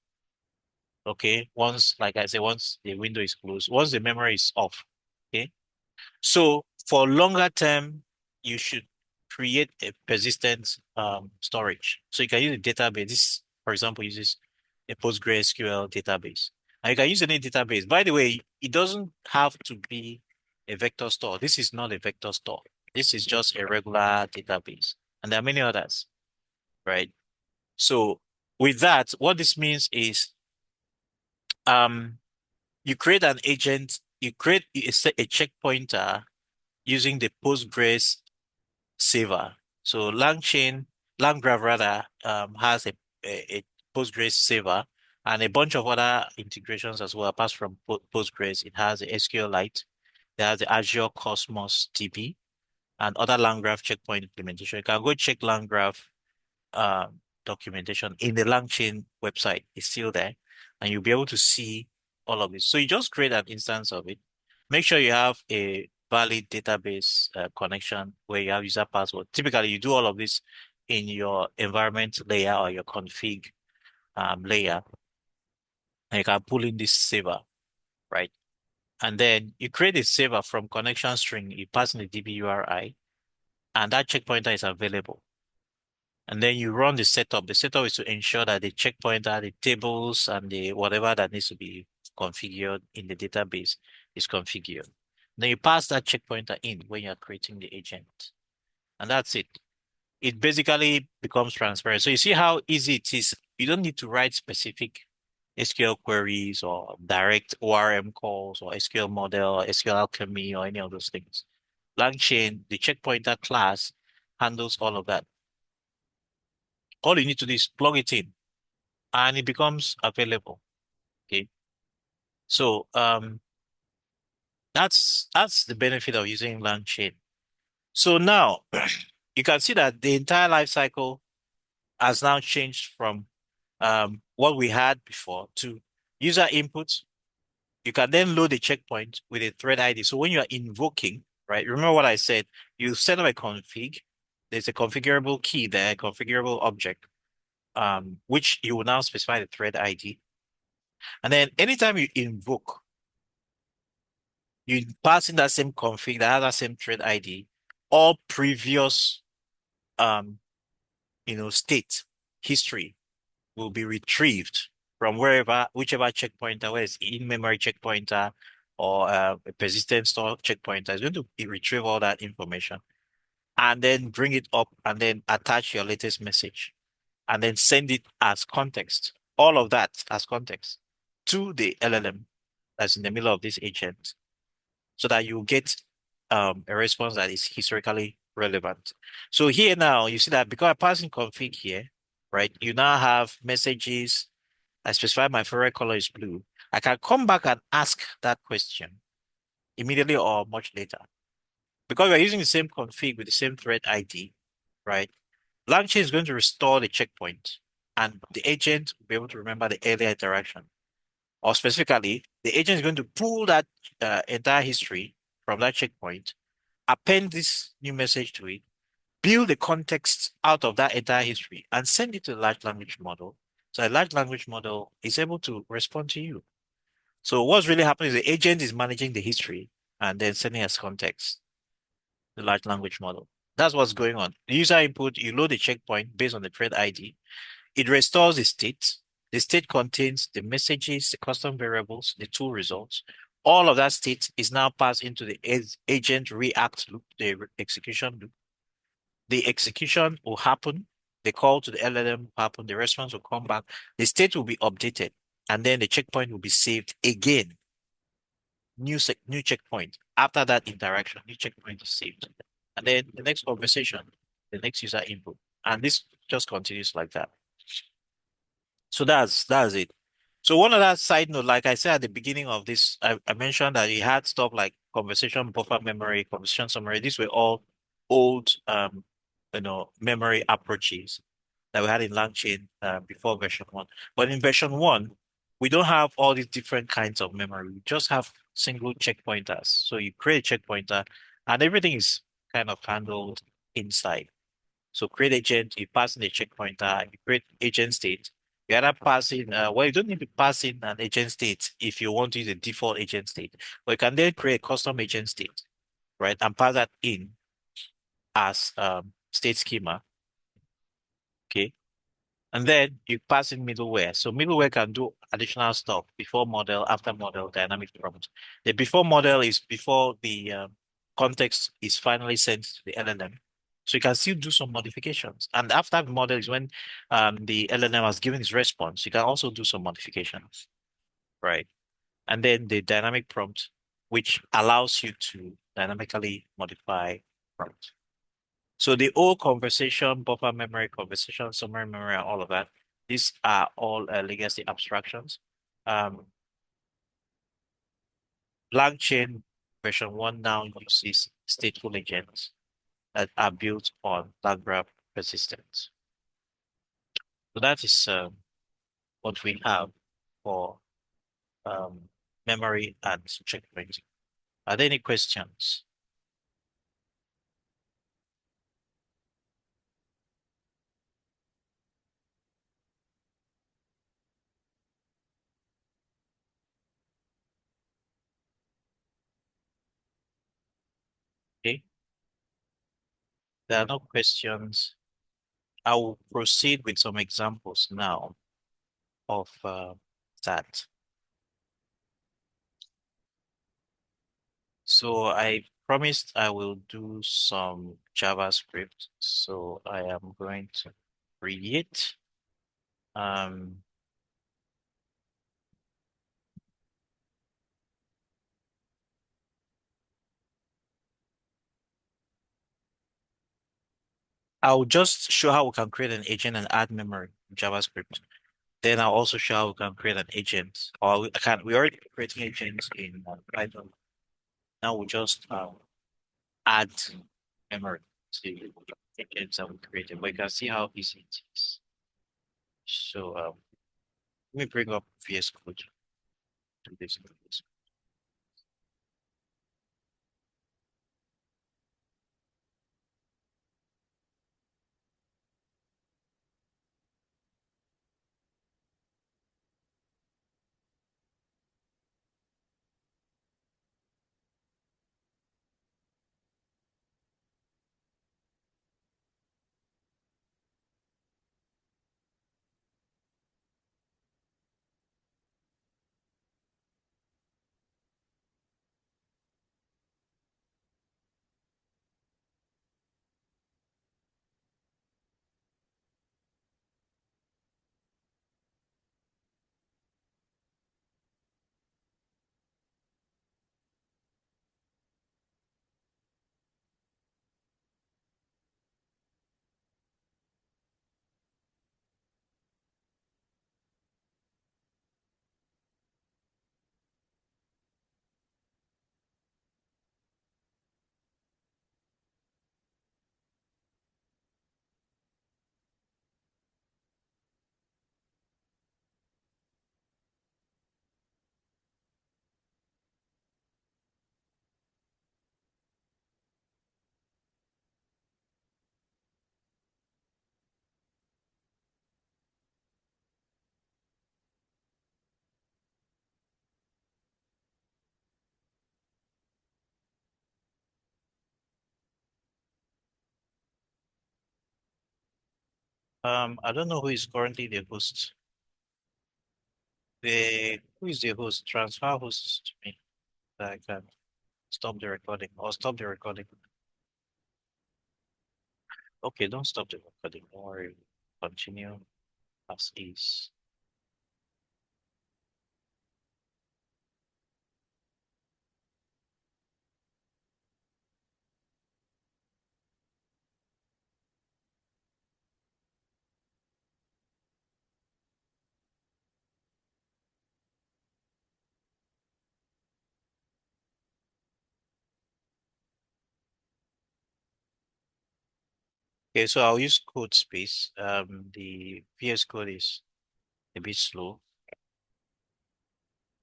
S1: Okay, once, like I said, once the window is closed, once the memory is off. Okay, so for longer term, you should create a persistent storage. So you can use a database. This, for example, uses a PostgreSQL database. And you can use any database. By the way, it doesn't have to be a vector store. This is not a vector store. This is just a regular database. And there are many others, right? So with that, what this means is um, you create an agent, you create a checkpointer using the Postgres saver. So LangGraph rather, has a Postgres saver and a bunch of other integrations as well. Apart from Postgres, it has the SQLite, it has the Azure Cosmos DB, and other LangGraph checkpoint implementation. You can go check LangGraph documentation in the LangChain website. It's still there, and you'll be able to see all of this. So you just create an instance of it. Make sure you have a valid database connection where you have user password. Typically, you do all of this in your environment layer or your config layer, and you can pull in this saver, right? And then you create a saver from connection string. You pass in the DB URI, and that checkpointer is available. And then you run the setup. The setup is to ensure that the checkpointer, the tables, and the whatever that needs to be configured in the database is configured. Then you pass that checkpointer in when you're creating the agent. And that's it. It basically becomes transparent. So you see how easy it is. You don't need to write specific SQL queries or direct ORM calls or SQL model or SQL alchemy or any of those things. LangChain, the checkpointer class handles all of that. All you need to do is plug it in and it becomes available. Okay. So that's the benefit of using LangChain. So now you can see that the entire life cycle has now changed from what we had before to user input. You can then load a checkpoint with a thread ID. So when you are invoking, right, remember what I said, you set up a config. There's a configurable key there, a configurable object, which you will now specify the thread ID. And then anytime you invoke, you pass in that same config that has that same thread ID, all previous state history will be retrieved from wherever, whichever checkpointer, whether it's in-memory checkpointer or a persistent store checkpointer, is going to retrieve all that information and then bring it up and then attach your latest message and then send it as context. All of that as context to the LLM that's in the middle of this agent so that you get a response that is historically relevant. So here now, you see that because I pass in config here, right, you now have messages. I specify my favorite color is blue. I can come back and ask that question immediately or much later. Because we're using the same config with the same thread ID, right? LangChain is going to restore the checkpoint and the agent will be able to remember the earlier interaction. Or specifically, the agent is going to pull that entire history from that checkpoint, append this new message to it, build the context out of that entire history, and send it to the large language model. So a large language model is able to respond to you. So what's really happening is the agent is managing the history and then sending us context, the large language model. That's what's going on. The user input, you load the checkpoint based on the thread ID. It restores the state. The state contains the messages, the custom variables, the tool results. All of that state is now passed into the agent react loop, the execution loop. The execution will happen. The call to the LLM will happen. The response will come back. The state will be updated, and then the checkpoint will be saved again. New checkpoint. After that interaction, new checkpoint is saved. And then the next conversation, the next user input. And this just continues like that. So that's it. So one other side note, like I said at the beginning of this, I mentioned that it had stuff like conversation buffer memory, conversation summary. These were all old memory approaches that we had in LangChain before version one. But in version one, we don't have all these different kinds of memory. We just have single checkpointers. So you create a checkpointer and everything is kind of handled inside. So create agent, you pass in a checkpointer, you create agent state. You either pass in, well, you don't need to pass in an agent state if you want to use a default agent state, but you can then create a custom agent state, right? And pass that in as state schema, okay? And then you pass in middleware. So middleware can do additional stuff before model, after model, dynamic prompt. The before model is before the context is finally sent to the LLM. So you can still do some modifications. And after the model is when the LLM has given its response, you can also do some modifications, right? And then the dynamic prompt, which allows you to dynamically modify prompt. So the old conversation, buffer memory, conversation, summary memory, and all of that, these are all legacy abstractions. Um, LangChain version one now uses stateful agents that are built on LangGraph persistence. So that is what we have for um, memory and checkpointing. Are there any questions? Okay, there are no questions. I will proceed with some examples now of that. So I promised I will do some JavaScript. So I am going to read it. Um, I'll just show how we can create an agent and add memory in JavaScript. Then I'll also show how we can create an agent. Or we can we already creating agents in Python. Now we just add memory to the agents that we created. But you can see how easy it is. So let me bring up VS Code to this. I don't know who is currently the host. The who is the host? Transfer host to me. That I can stop the recording or stop the recording. Okay, don't stop the recording. Don't worry. Continue as is. Okay, so I'll use code space. The VS Code is a bit slow.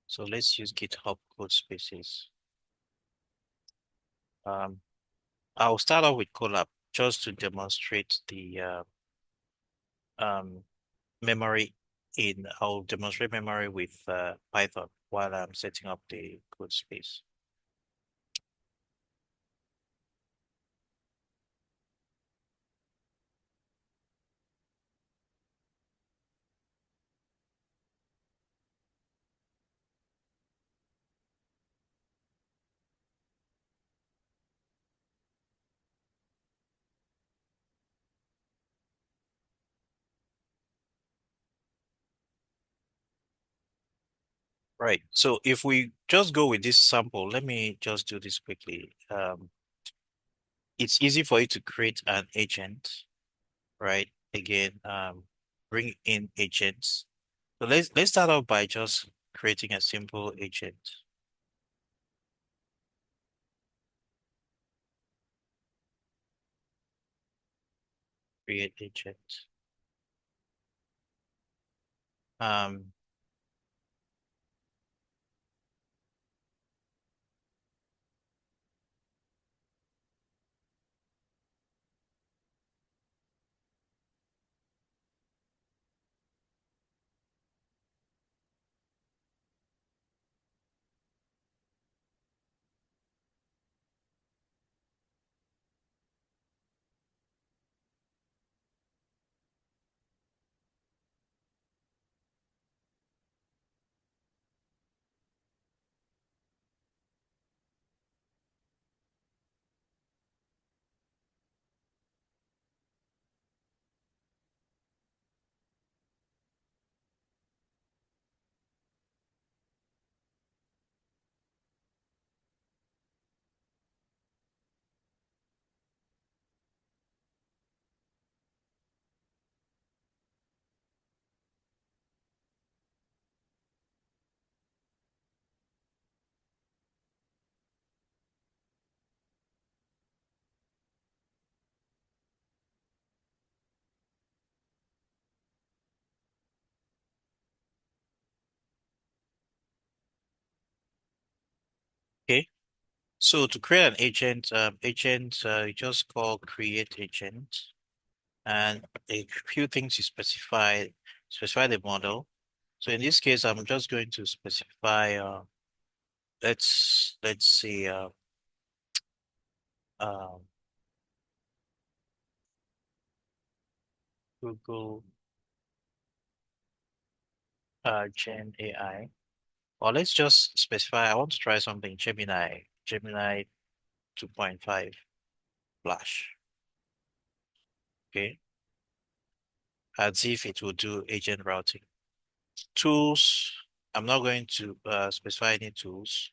S1: So let's use GitHub code spaces. Um, I'll start off with Colab just to demonstrate the um, memory I'll demonstrate memory with Python while I'm setting up the code space. Right. So if we just go with this sample, let me just do this quickly. It's easy for you to create an agent, right? Again, bring in agents. So let's start off by just creating a simple agent. Create agent. Um, okay. So to create an agent, you just call create agent, and a few things you specify the model. So in this case, I'm just going to specify, let's see, um, Google Gen AI. Or let's just specify, I want to try something, Gemini 2.5 Flash. Okay, as if it will do agent routing. Tools, I'm not going to specify any tools.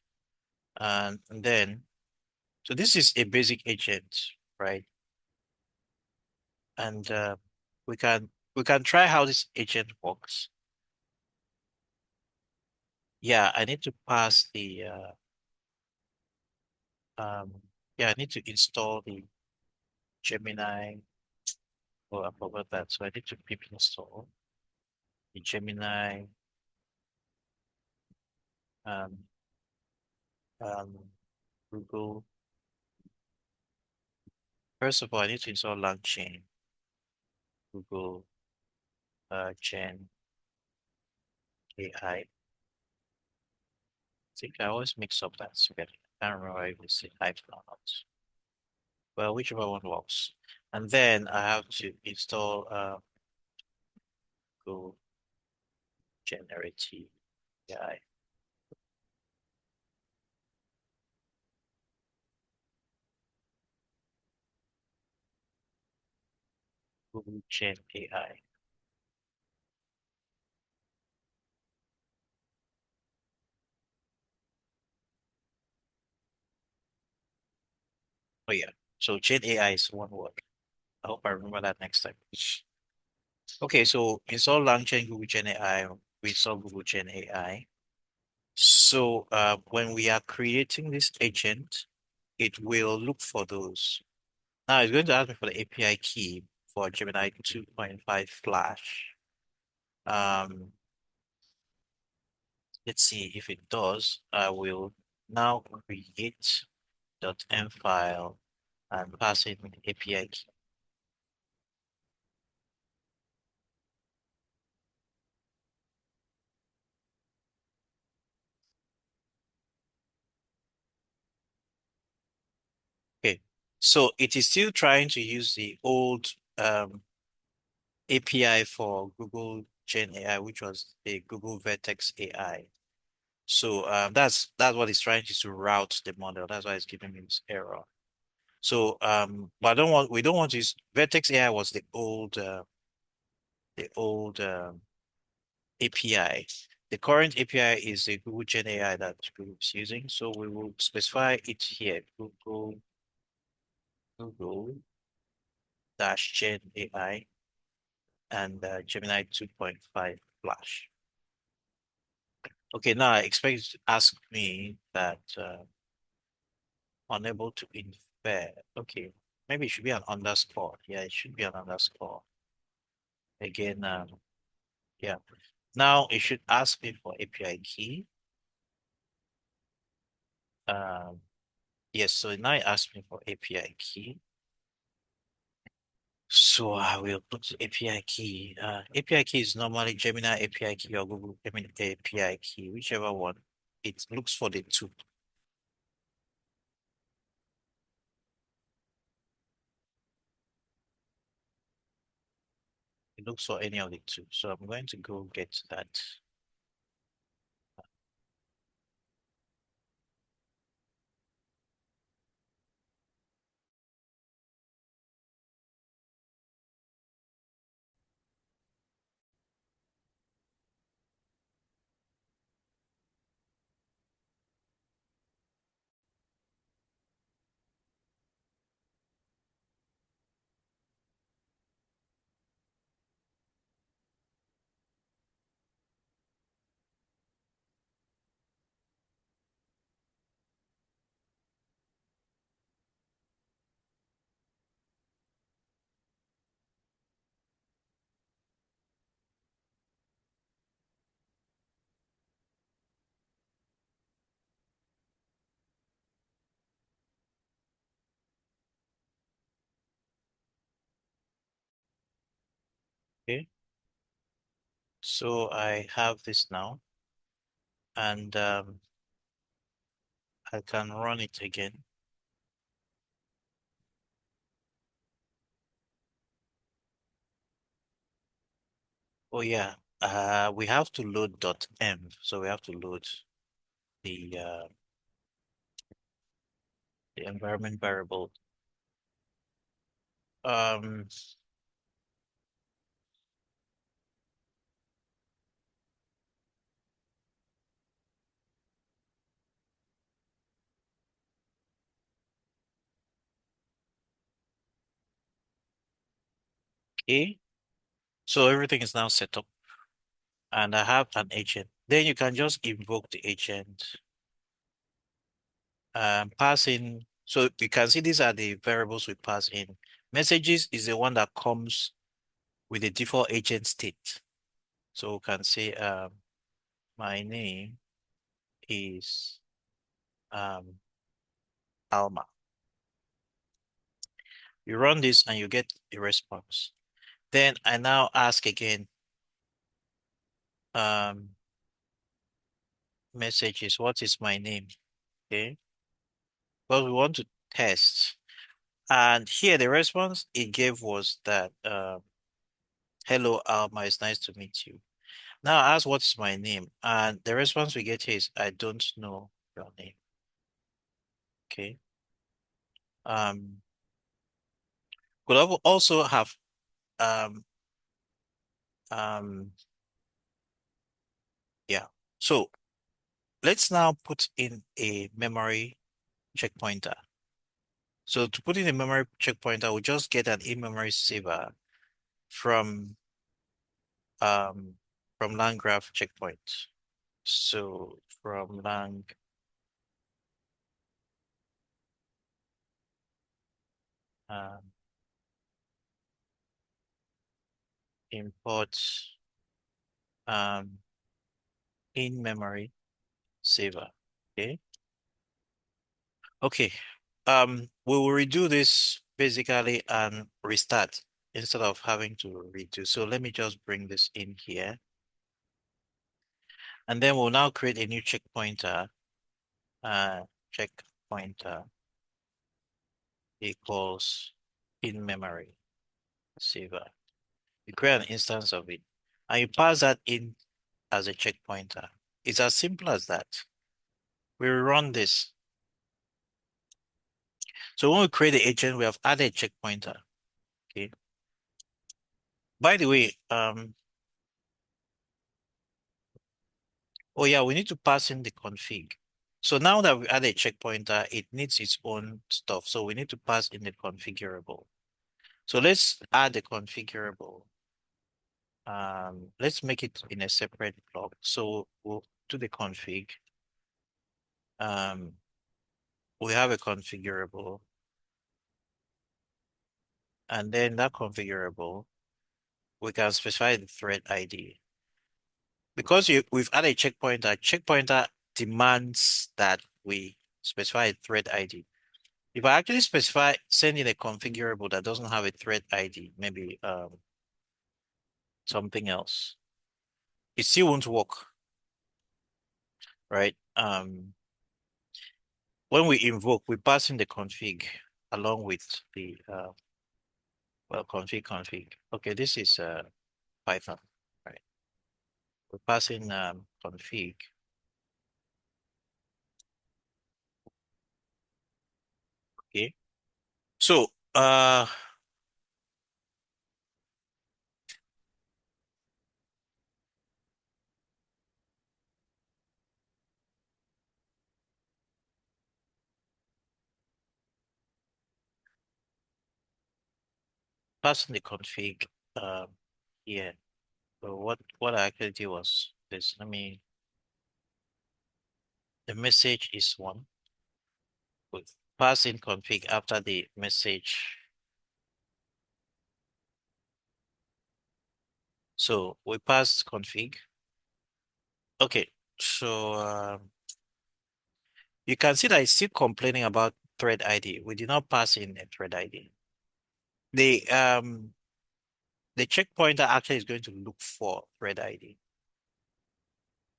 S1: And then, so this is a basic agent, right? And we can try how this agent works. Yeah, I need to pass the yeah, I need to install the Gemini. Oh, I forgot that. So I need to pip install the Gemini um um Google. First of all, I need to install LangChain, Google Gen AI. I think I always mix up that together. I can't remember if it's a hyphen or not. Well, whichever one works. And then I have to install Google Generative. AI, Google Gen AI. Oh yeah. So Gen AI is one word. I hope I remember that next time. Okay, so install LangChain Google Gen AI. We install Google Gen AI. So when we are creating this agent, it will look for those. Now it's going to ask me for the API key for Gemini 2.5 Flash. Um, let's see if it does. I will now create .m file and pass in the API key. Okay, so it is still trying to use the old API for Google Gen AI, which was the Google Vertex AI. So that's what it's trying to route the model. That's why it's giving me this error. So but I don't want we don't want to use Vertex AI was the old API. The current API is the Google Gen AI that Google is using. So we will specify it here. Google dash Gen AI and Gemini 2.5 Flash. Okay, now I expect it to ask me that unable to infer. Okay, maybe it should be an underscore. Yeah, it should be an underscore. Again, yeah. Now it should ask me for API key. Um, yes, so now it asks me for API key. So I will put API key. API key is normally Gemini API key or Google Gemini API key, whichever one. It looks for the two. It looks for any of the two. So I'm going to go get that. Okay. So I have this now and I can run it again. Oh yeah, we have to load .m. So we have to load the the environment variable. Um, okay. So everything is now set up and I have an agent. Then you can just invoke the agent, pass in. So you can see these are the variables we pass in. Messages is the one that comes with the default agent state. So we can say my name is Alma. You run this and you get a response. Then I now ask again, um, messages, what is my name? Okay. Well, we want to test. And here the response it gave was that, hello, Alma, it's nice to meet you. Now ask what's my name, and the response we get here is I don't know your name. Okay. Um, could also have um um yeah. So let's now put in a memory checkpointer. So to put in a memory checkpointer, we just get an in-memory saver from um lang graph checkpoint. So from lang um, import um in-memory saver. Okay. Okay. We will redo this basically and restart instead of having to redo. So let me just bring this in here. And then we'll now create a new checkpointer. Checkpointer equals in memory saver. You create an instance of it and you pass that in as a checkpointer. It's as simple as that. We run this. So when we create the agent, we have added a checkpointer. Okay. By the way, oh yeah, we need to pass in the config. So now that we add a checkpointer, it needs its own stuff. So we need to pass in the configurable. So let's add the configurable. Let's make it in a separate block. So we'll do the config. Um, we have a configurable, and then that configurable, we can specify the thread ID. Because we've added a checkpointer demands that we specify a thread ID. If I actually specify sending a configurable that doesn't have a thread ID, maybe something else, it still won't work, right? When we invoke, we pass in the config along with the well, config. Okay, this is Python, right? We pass in config. Okay, so pass in the config here. So what I actually did was this. Let me. The message is one. We pass in config after the message. So we pass config. Okay, so you can see that it's still complaining about thread ID. We did not pass in a thread ID. The checkpointer actually is going to look for thread ID.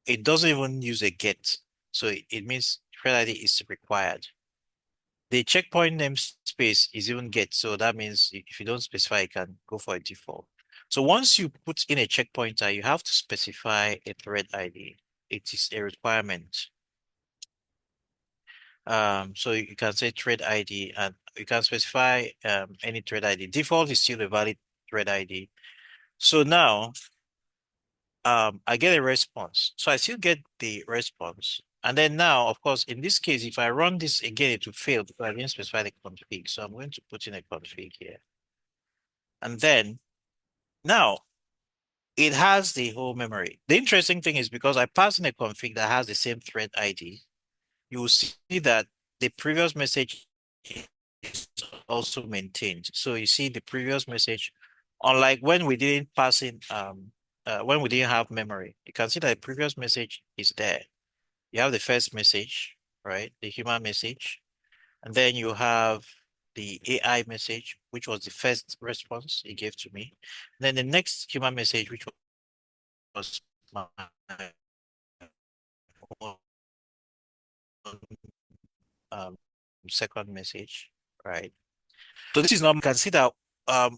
S1: It doesn't even use a get. So it means thread ID is required. The checkpoint namespace is even get. So that means if you don't specify, you can go for a default. So once you put in a checkpointer, you have to specify a thread ID. It is a requirement. So you can say thread ID and you can specify any thread ID. Default is still a valid thread ID. So now I get a response. So I still get the response. And then now, of course, in this case, if I run this again, it will fail because I didn't specify the config. So I'm going to put in a config here. And then now it has the whole memory. The interesting thing is because I pass in a config that has the same thread ID, you will see that the previous message is also maintained. So you see the previous message, unlike when we didn't pass in when we didn't have memory, you can see that the previous message is there. You have the first message, right? The human message, and then you have the AI message, which was the first response he gave to me. And then the next human message, which was my own, um, second message, right? So this is not, you can see that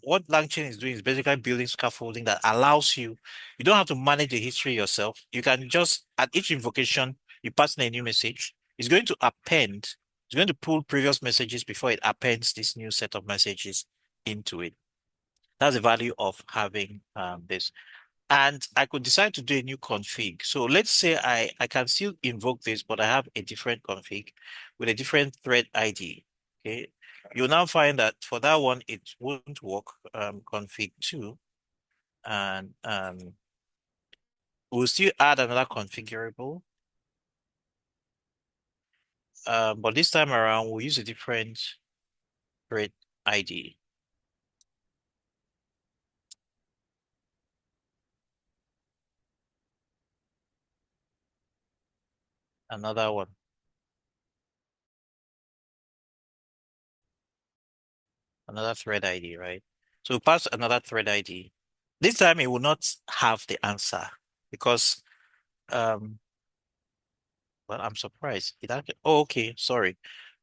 S1: what LangChain is doing is basically building scaffolding that allows you, you don't have to manage the history yourself. You can just, at each invocation, you pass in a new message. It's going to append, it's going to pull previous messages before it appends this new set of messages into it. That's the value of having this. And I could decide to do a new config. So let's say I can still invoke this, but I have a different config with a different thread ID. Okay. You'll now find that for that one, it won't work. Config two, and we'll still add another configurable. But this time around, we'll use a different thread ID. Another one, another thread ID, right? So we'll pass another thread ID. This time it will not have the answer because um well, I'm surprised. It actually, oh, okay, sorry.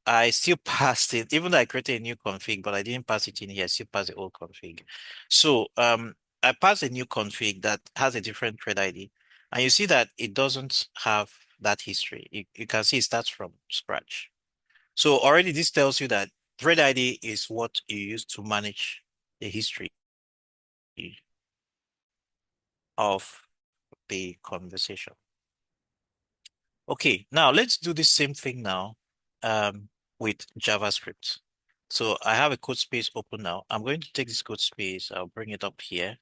S1: I still passed it, even though I created a new config, but I didn't pass it in here. I still passed the old config. So I passed a new config that has a different thread ID. And you see that it doesn't have that history. You can see it starts from scratch. So already this tells you that thread ID is what you use to manage the history of the conversation. Okay, now let's do the same thing now with JavaScript. So I have a code space open now. I'm going to take this code space, I'll bring it up here,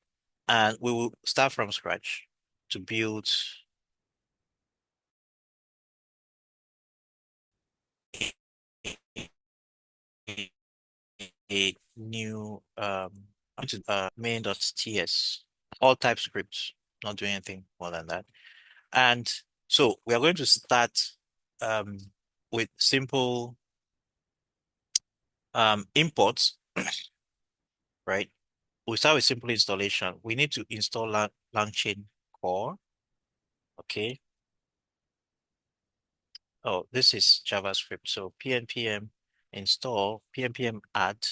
S1: and we will start from scratch to build a, a new main.ts, all TypeScript, not doing anything more than that. And so we are going to start um, with simple imports, right? We start with simple installation. We need to install LangChain core. Okay. Oh, this is JavaScript. So pnpm install pnpm add.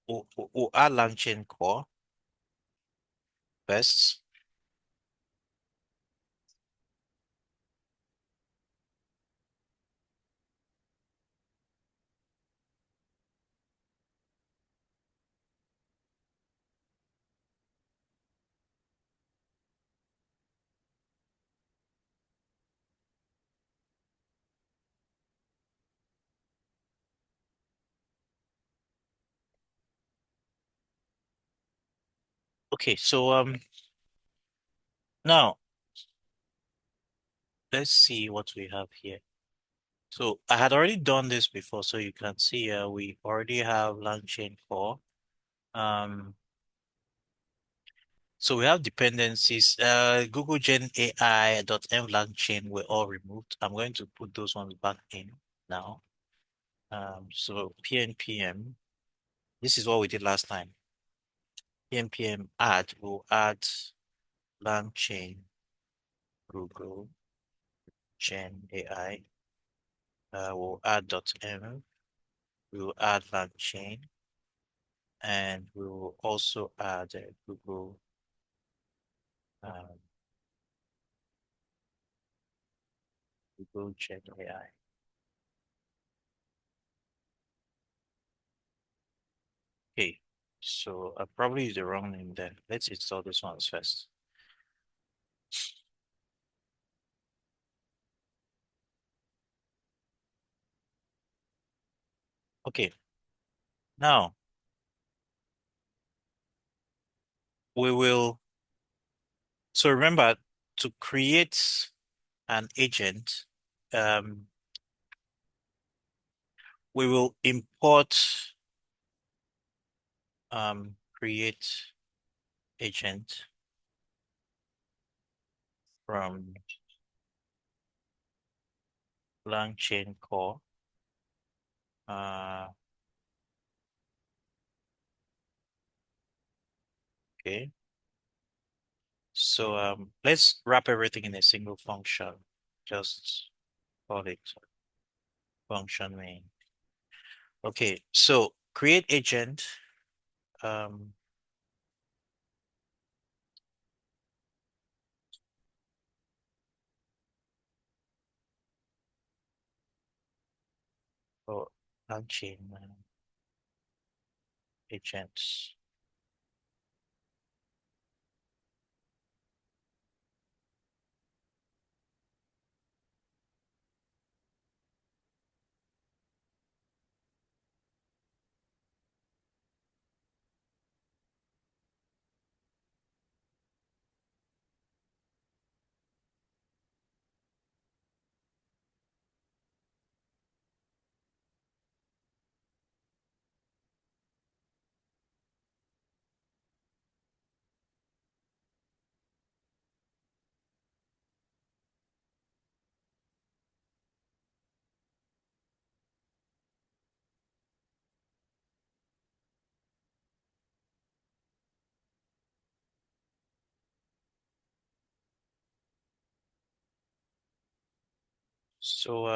S1: We'll add LangChain core first. Okay, so now let's see what we have here. So I had already done this before, so you can see we already have LangChain core. Um, So we have dependencies. Google Gen AI dot LangChain were all removed. I'm going to put those ones back in now. So pnpm, this is what we did last time. Pnpm add, we'll add LangChain Google Gen AI. We'll add .m. We'll add LangChain, and we will also add um, Google Gen AI. Okay, so I probably used the wrong name there. Let's install this one first. Okay, now we will, so remember to create an agent, um, we will import create agent from LangChain core. Uh, okay, so let's wrap everything in a single function. Just call it function main. Okay, so create agent. Um, for launching agents. So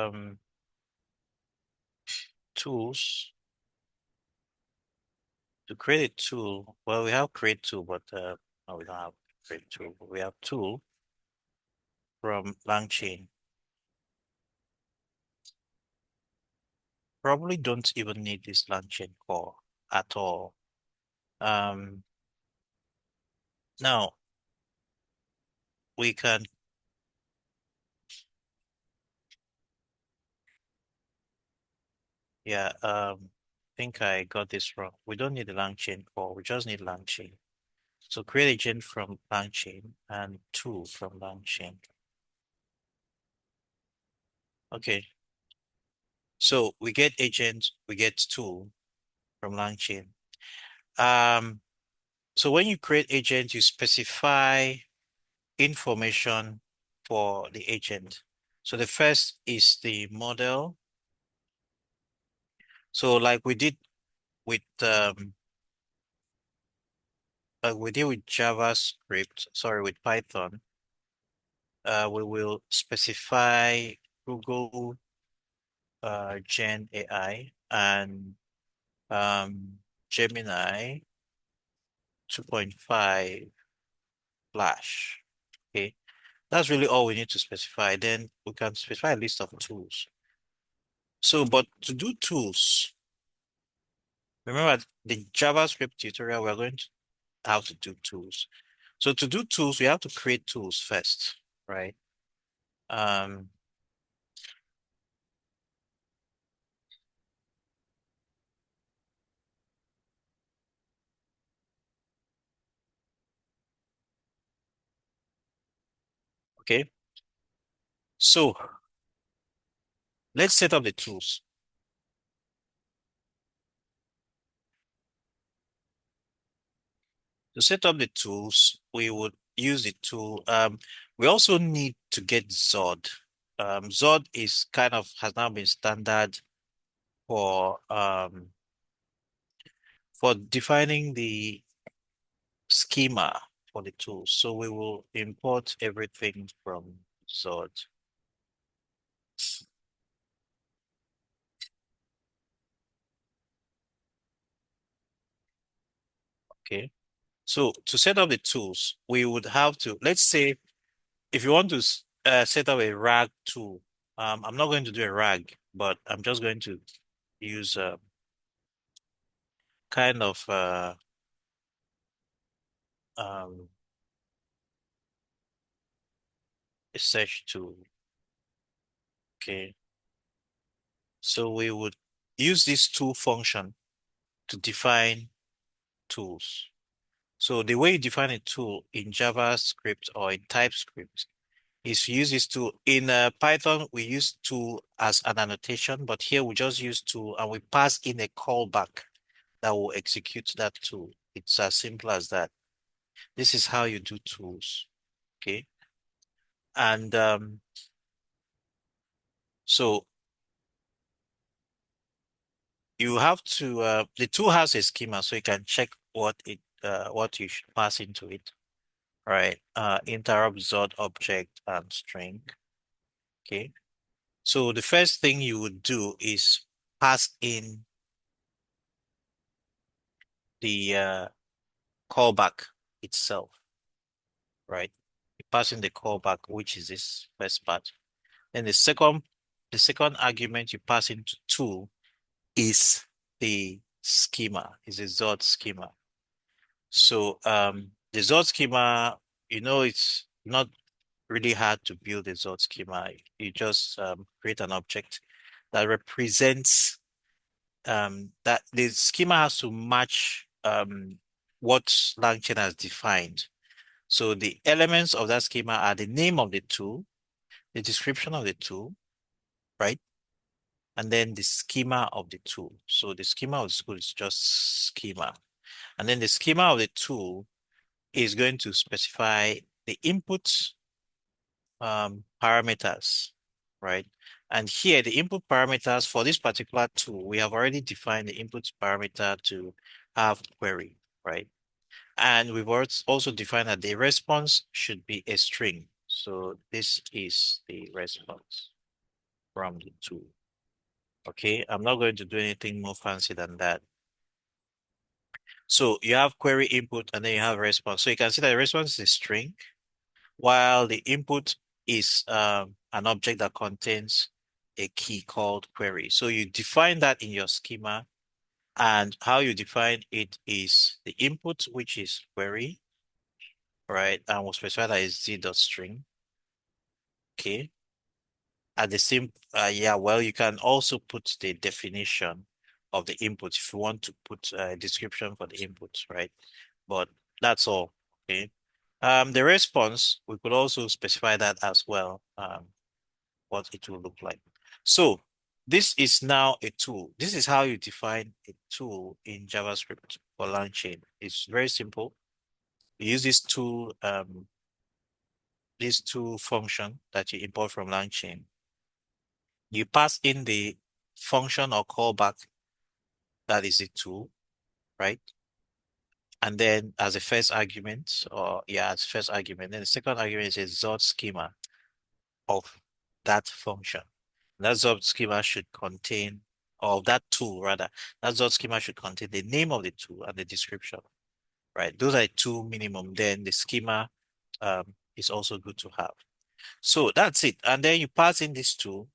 S1: tools to create a tool. Well, we have create tool, but no, we don't have create tool. We have tool from LangChain. Probably don't even need this LangChain core at all. Um, Now we can, yeah, think I got this wrong. We don't need the LangChain core. We just need LangChain. So create agent from LangChain and tool from LangChain. Okay. So we get agent, we get tool from LangChain. Um, so when you create agent, you specify information for the agent. So the first is the model. So like we did with JavaScript, sorry, with Python, we will specify Google Gen AI and Gemini 2.5 Flash. Okay, that's really all we need to specify. Then we can specify a list of tools. So, but to do tools, remember the JavaScript tutorial, we're going to how to do tools. So to do tools, we have to create tools first, right? Um, okay. So let's set up the tools. To set up the tools, we would use the tool. We also need to get Zod. Zod is kind of has now been standard for defining the schema for the tools. So we will import everything from Zod. Okay. So to set up the tools, we would have to, let's say, if you want to set up a RAG tool, I'm not going to do a RAG, but I'm just going to use kind of um, a search tool. Okay. So we would use this tool function to define tools. So the way you define a tool in JavaScript or in TypeScript is use this tool. In Python, we use tool as an annotation, but here we just use tool and we pass in a callback that will execute that tool. It's as simple as that. This is how you do tools. Okay. And so you have to the tool has a schema so you can check what you should pass into it. Right. Interrupt Zod object and string. Okay. So the first thing you would do is pass in the callback itself, right? You pass in the callback, which is this first part. Then the second argument you pass into tool is the schema, is a Zod schema. So the Zod schema, it's not really hard to build a Zod schema. You just create an object that represents that the schema has to match what LangChain has defined. So the elements of that schema are the name of the tool, the description of the tool, right? And then the schema of the tool. So the schema of the tool is just schema. And then the schema of the tool is going to specify the input parameters, right? And here, the input parameters for this particular tool, we have already defined the input parameter to have query, right? And we've also defined that the response should be a string. So this is the response from the tool. Okay, I'm not going to do anything more fancy than that. So you have query input and then you have response. So you can see that the response is a string, while the input is an object that contains a key called query. So you define that in your schema, and how you define it is the input, which is query, right? And we'll specify that is z.string. Okay. At the same, yeah, well, you can also put the definition of the input if you want to put a description for the input, right? But that's all. Okay. The response, we could also specify that as well, what it will look like. So this is now a tool. This is how you define a tool in JavaScript for LangChain. It's very simple. You use this tool function that you import from LangChain. You pass in the function or callback that is a tool, right? And then as a first argument, as first argument, then the second argument is a Zod schema of that function. That Zod schema should contain, or that tool rather, that Zod schema should contain the name of the tool and the description, right? Those are two minimum. Then the schema is also good to have. So that's it. And then you pass in this tool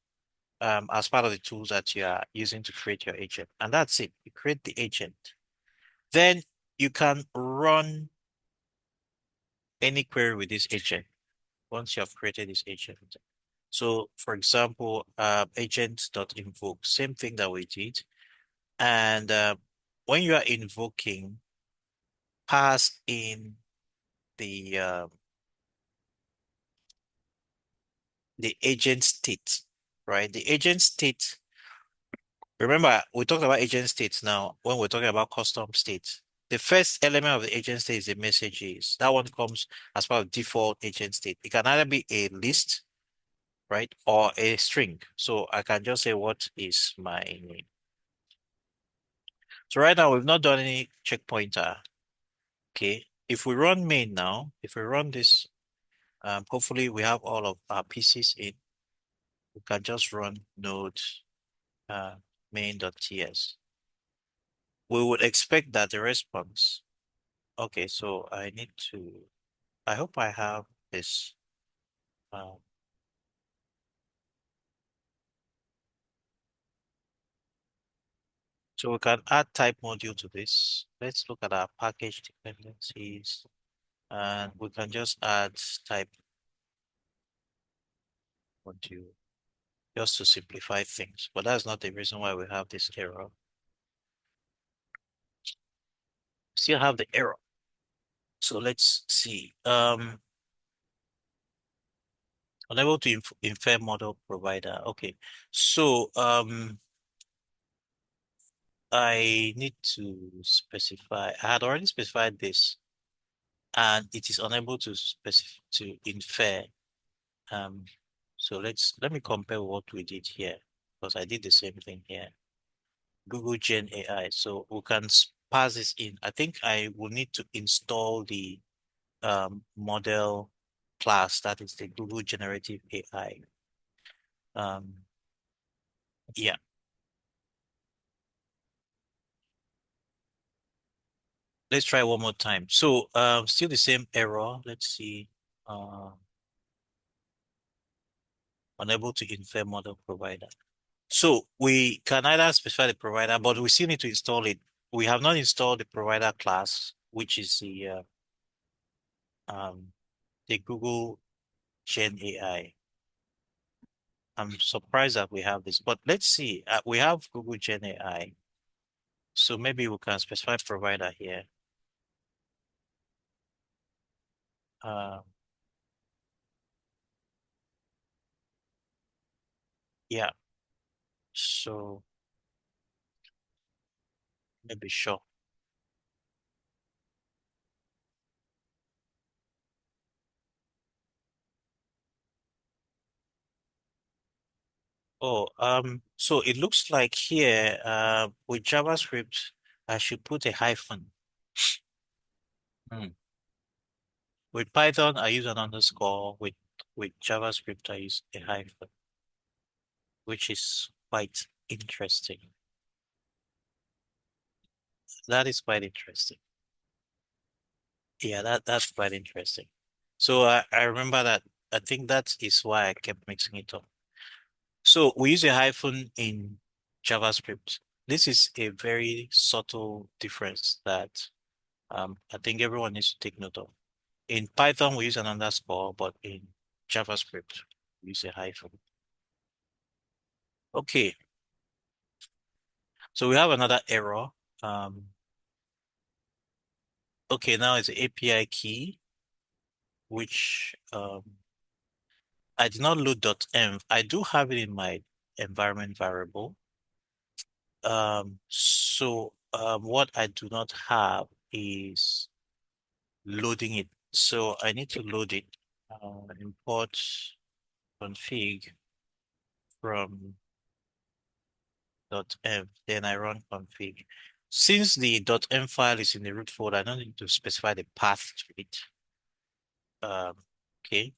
S1: as part of the tools that you are using to create your agent. And that's it. You create the agent. Then you can run any query with this agent once you have created this agent. So for example, agent.invoke, same thing that we did. And when you are invoking, pass in the agent state, right? The agent state, remember, we talked about agent states now when we're talking about custom states. The first element of the agent state is the messages. That one comes as part of default agent state. It can either be a list, right, or a string. So I can just say, what is my name? So right now, we've not done any checkpointer. Okay. If we run main now, if we run this, hopefully we have all of our pieces in. We can just run node main.ts. We would expect that the response. Okay, so I hope I have this. Um, so we can add type module to this. Let's look at our package dependencies, and we can just add type module just to simplify things. But that's not the reason why we have this error. Still have the error. So let's see. Unable to infer model provider. Okay. So I need to specify. I had already specified this, and it is unable to specify to infer. Um, so let me compare what we did here, because I did the same thing here. Google Gen AI. So we can pass this in. I think I will need to install the model class, that is the Google Generative AI. Yeah. Let's try one more time. So, still the same error. Let's see. Uh, Unable to infer model provider. So we can either specify the provider, but we still need to install it. We have not installed the provider class, which is um the Google Gen AI. I'm surprised that we have this, but let's see. We have Google Gen AI, so maybe we can specify provider here. Uh, yeah. So maybe sure. Oh, so it looks like here, with JavaScript, I should put a hyphen. Hmm. With Python, I use an underscore. With JavaScript, I use a hyphen, which is quite interesting. That is quite interesting. Yeah, that's quite interesting. So I remember that. I think that is why I kept mixing it up. So we use a hyphen in JavaScript. This is a very subtle difference that I think everyone needs to take note of. In Python, we use an underscore, but in JavaScript, we use a hyphen. Okay, so we have another error. Um, okay, now it's the API key, which I did not load .env. I do have it in my environment variable. What I do not have is loading it. So I need to load it. Import config from .env. Then I run config. Since the .env file is in the root folder, I don't need to specify the path to it. Um, okay.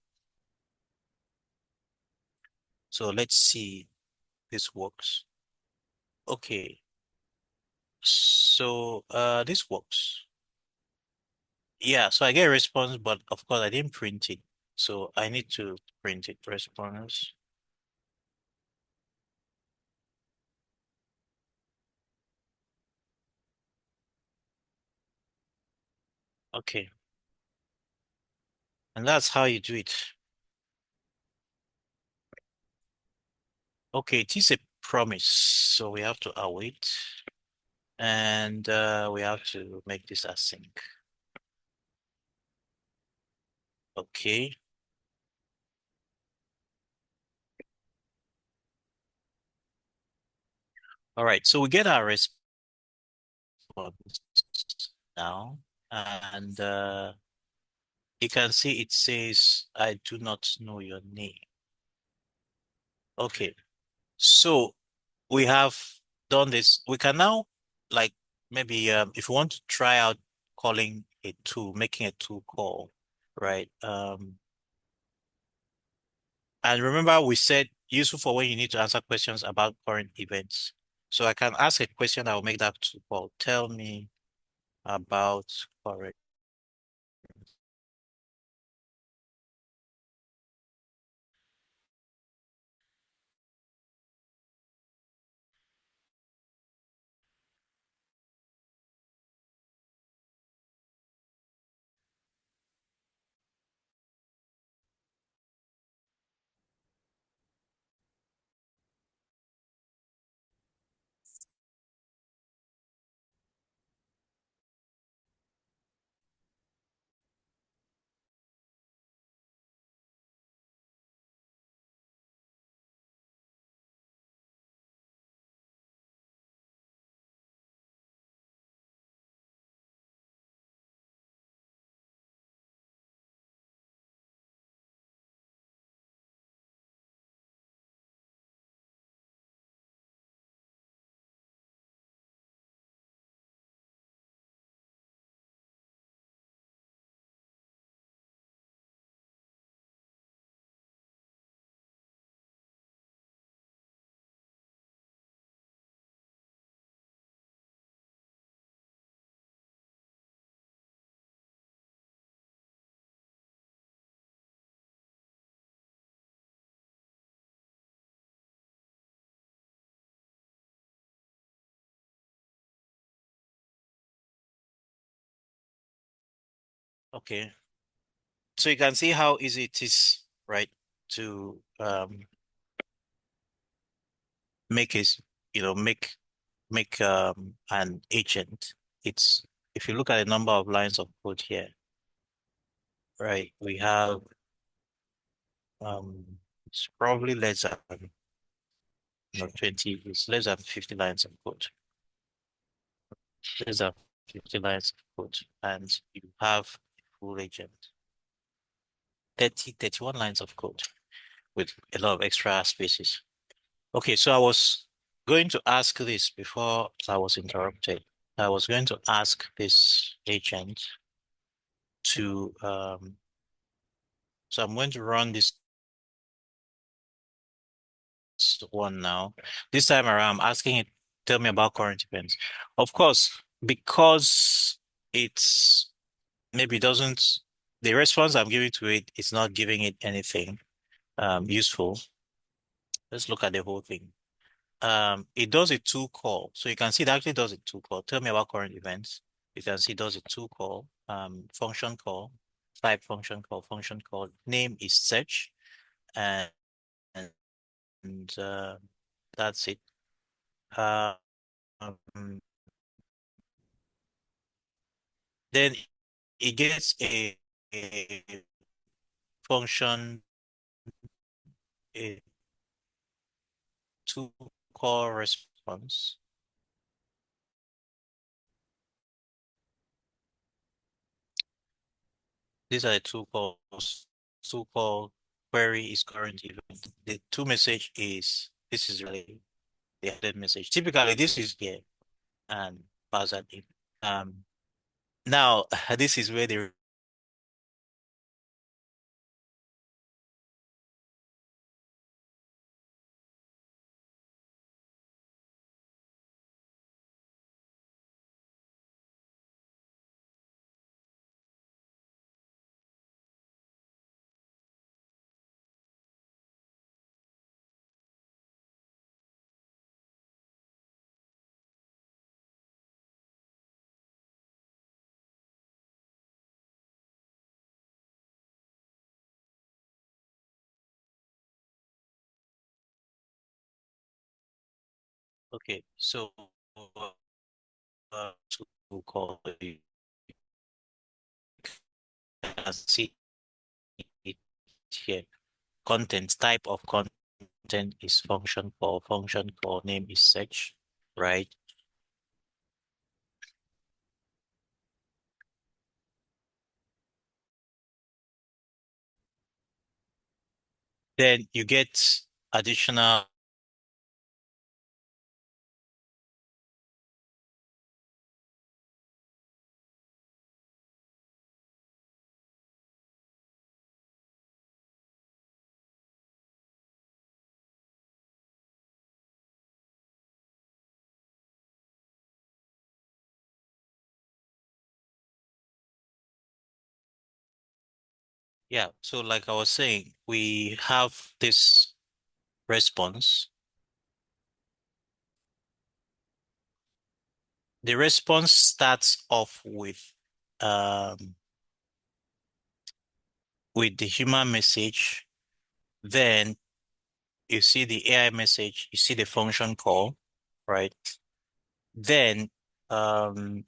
S1: So let's see if this works. Okay. So this works. Yeah, so I get a response, but of course I didn't print it. So I need to print it. Response. Okay. And that's how you do it. Okay, it is a promise. So we have to await and we have to make this async. Okay. All right. So we get our response now. And you can see it says, I do not know your name. Okay. So we have done this. We can now, like, maybe if we want to try out calling a tool, making a tool call, right? And remember we said useful for when you need to answer questions about current events. So I can ask a question that will make that tool call. Tell me about current. Okay. So you can see how easy it is, right, to make is make an agent. It's if you look at the number of lines of code here, right, we have um it's probably less than 20, it's less than 50 lines of code. Less than 50 lines of code, and you have a full agent. 31 lines of code with a lot of extra spaces. Okay, so I was going to ask this before I was interrupted. I was going to ask this agent to so I'm going to run this one now. This time around, I'm asking it, tell me about current events. Of course, because it's maybe it doesn't, the response I'm giving to it is not giving it anything useful. Let's look at the whole thing. It does a to call. So you can see it actually does a to call. Tell me about current events. You can see it does a to call, function call, type function call. Name is search, and, and that's it. Um, then it gets a function, a to call response. These are the two calls. To call query is current event. The to message is this is really the headed message. Typically, this is here and pass that in. Um, now this is where the okay. So to call you can see it here. Content type of content is function call. Function call name is search, right? Then you get additional. Yeah, so like I was saying, we have this response. The response starts off with the human message. Then you see the AI message, you see the function call, right? Then um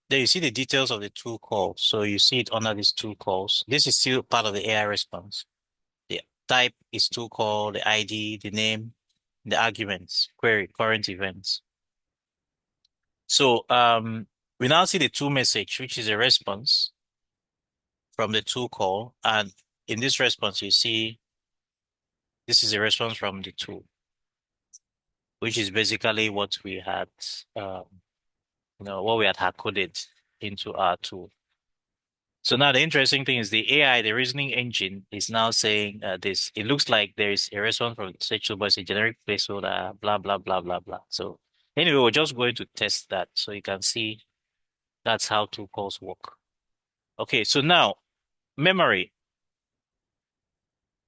S1: then you see the details of the two calls. So you see it under these two calls. This is still part of the AI response. The type is to call, the ID, the name, the arguments, query, current events. So we now see the to message, which is a response from the to call. And in this response, you see this is a response from the to, which is basically what we had um, what we had hard coded into our tool. So now the interesting thing is the AI, the reasoning engine, is now saying this. It looks like there is a response from search tool, but it's a generic placeholder, blah, blah, blah, blah, blah. So anyway, we're just going to test that so you can see that's how tool calls work. Okay, so now memory.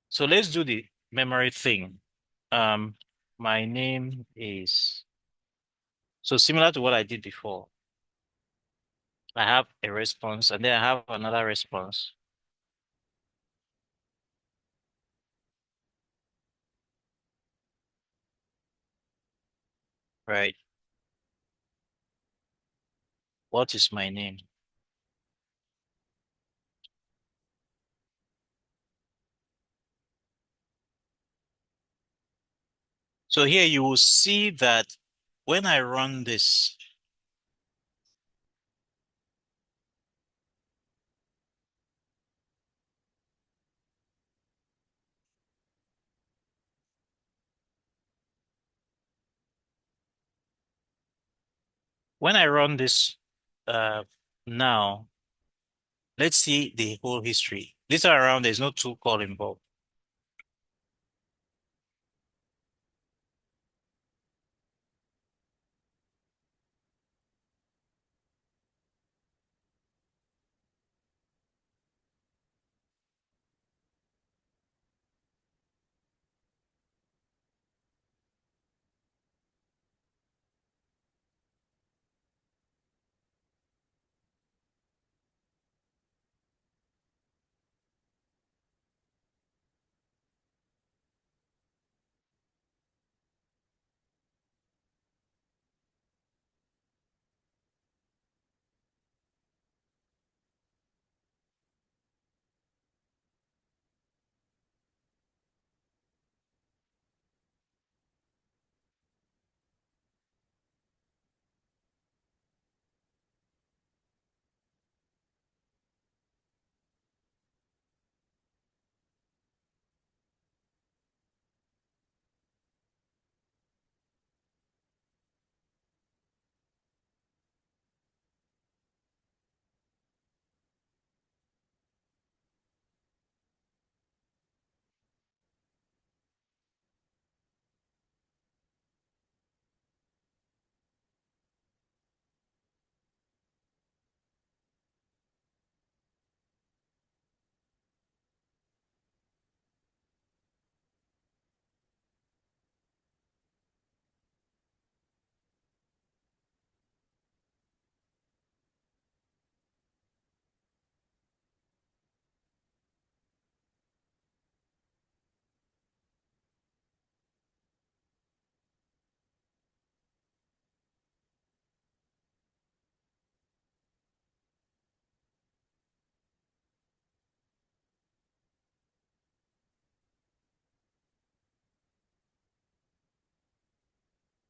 S1: So let's do the memory thing. Um, my name is so similar to what I did before. I have a response and then I have another response. Right. What is my name? So here you will see that when I run this, when I run this uh, now, let's see the whole history. This time around, there's no tool call involved.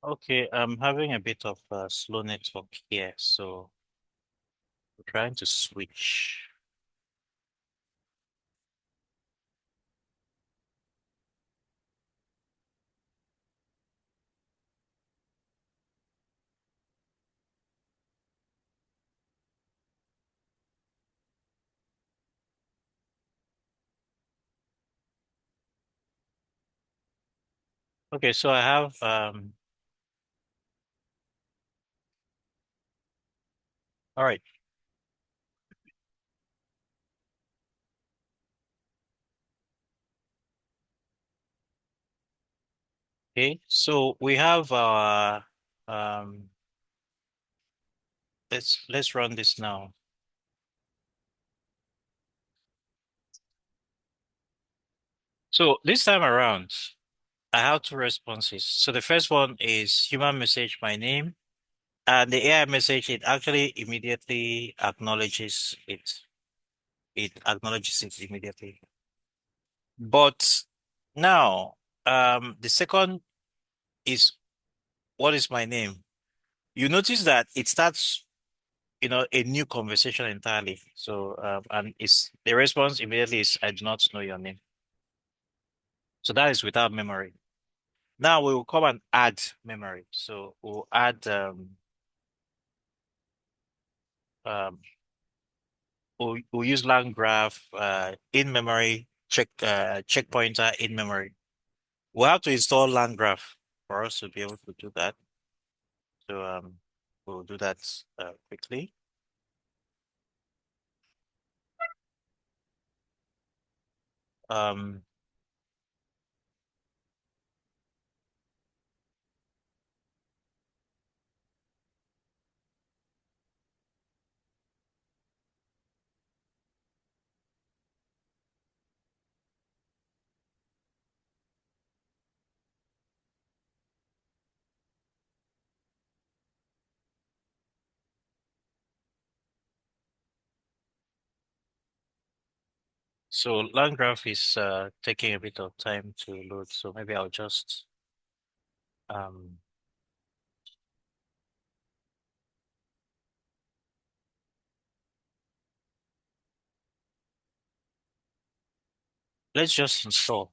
S1: Okay, I'm having a bit of slow network here, so we're trying to switch. Okay, so I have all right. Okay, so we have our um let's run this now. So this time around, I have two responses. So the first one is human message my name, and the AI message it actually immediately acknowledges it. It acknowledges it immediately. But now, the second is what is my name? You notice that it starts, a new conversation entirely. So, and it's the response immediately is I do not know your name. So that is without memory. Now we will come and add memory. So we'll add um we'll use lang graph in memory check pointer in memory. We'll have to install lang graph for us to be able to do that. So we'll do that quickly. Um So line graph is taking a bit of time to load, so maybe I'll just um let's just install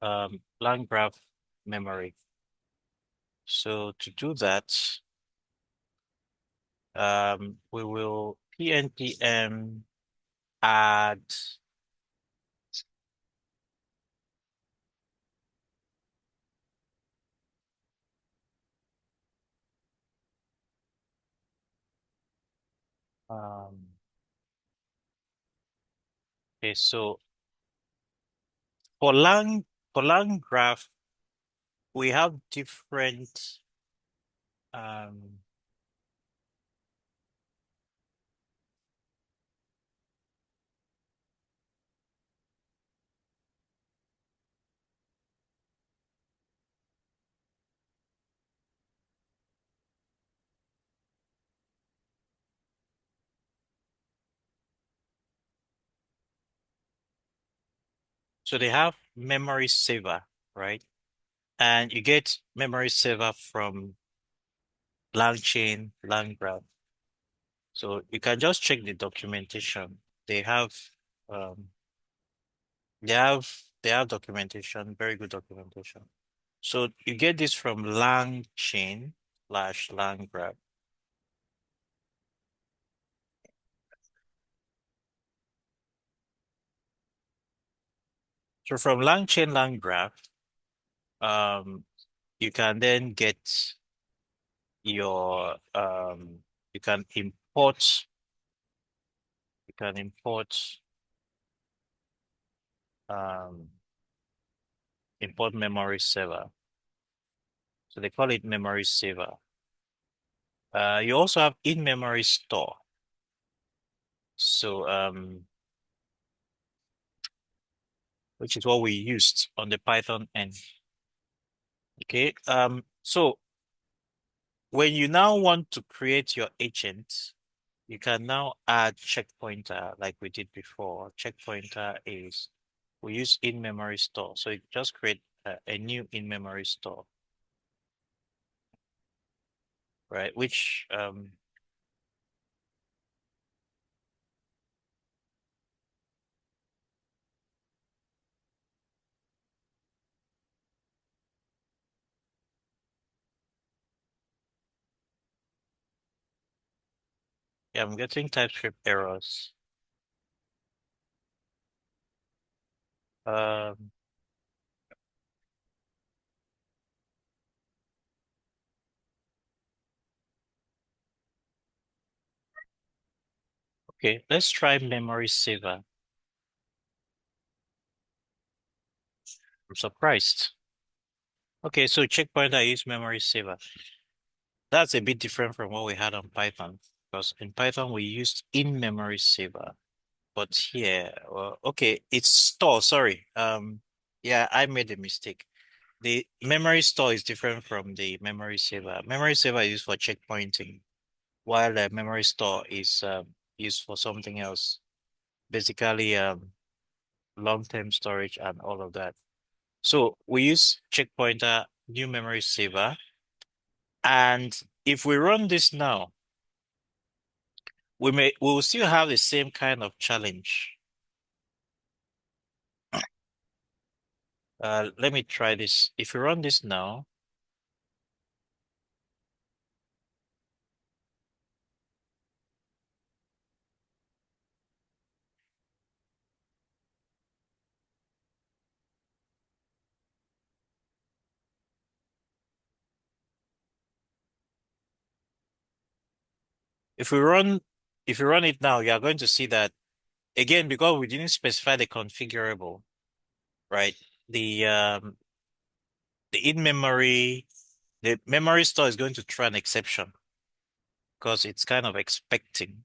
S1: line graph memory. So to do that, we will pnpm add um okay, so for line graph, we have different um so they have memory saver, right? And you get memory saver from LangChain, LangGraph. So you can just check the documentation. They have um they have documentation, very good documentation. So you get this from LangChain slash LangGraph. So from LangChain, LangGraph, um, you can then get your you can import um import memory saver. So they call it memory saver. You also have in-memory store. So which is what we used on the Python end. Okay. So when you now want to create your agent, you can now add checkpointer like we did before. Checkpointer is we use in-memory store. So you just create a new in-memory store, right? Which yeah, I'm getting TypeScript errors. Um, okay, let's try memory saver. I'm surprised. Okay, so checkpointer is memory saver. That's a bit different from what we had on Python because in Python we used in-memory saver, but here, well, okay, it's store. Sorry. Yeah, I made a mistake. The memory store is different from the memory saver. Memory saver is used for checkpointing, while the memory store is used for something else. Basically, long-term storage and all of that. So we use checkpointer, new memory saver, and if we run this now, we will still have the same kind of challenge. Let me try this. If we run this now, if we run if we run it now, you are going to see that again because we didn't specify the configurable, right? The um the in-memory the memory store is going to throw an exception because it's kind of expecting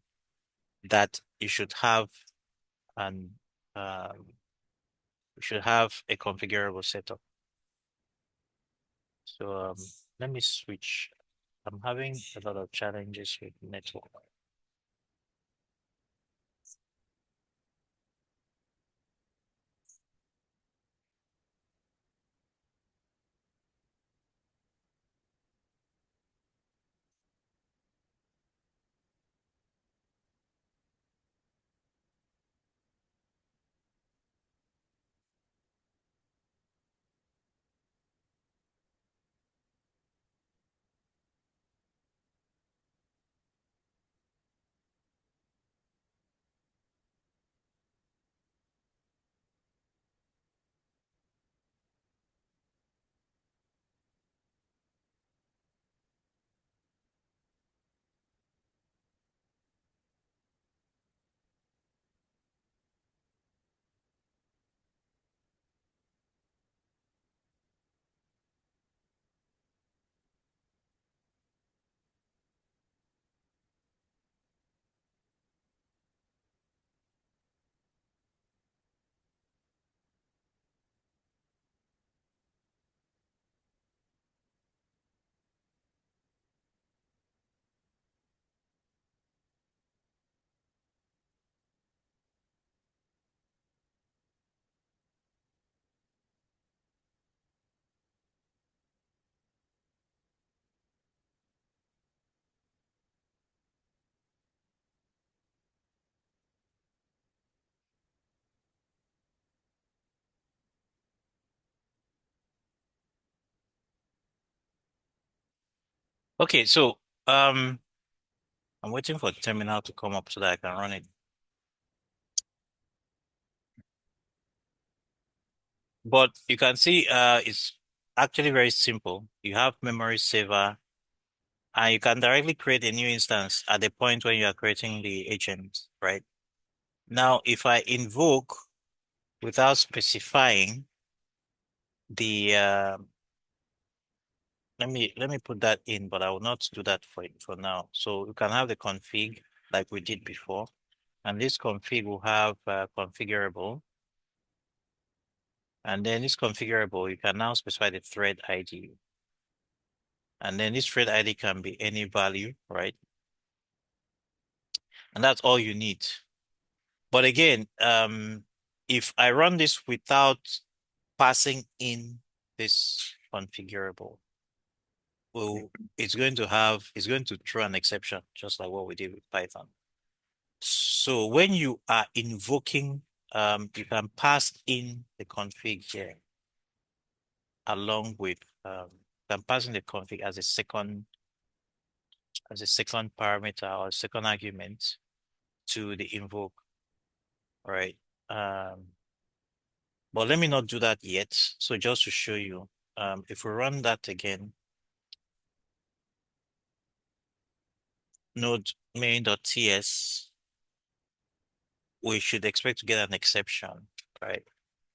S1: that you should have an you should have a configurable setup. So let me switch. I'm having a lot of challenges with network. Okay, so um I'm waiting for the terminal to come up so that I can run it. But you can see it's actually very simple. You have memory saver and you can directly create a new instance at the point when you are creating the agent, right? Now, if I invoke without specifying the let me put that in, but I will not do that for now. So you can have the config like we did before, and this config will have configurable, and then this configurable you can now specify the thread ID, and then this thread ID can be any value, right? And that's all you need. But again, if I run this without passing in this configurable, well, it's going to throw an exception, just like what we did with Python. So when you are invoking, you can pass in the config here along with you can pass in the config as a second parameter or second argument to the invoke, right? Um, but let me not do that yet. So just to show you, if we run that again, node main.ts, we should expect to get an exception, right?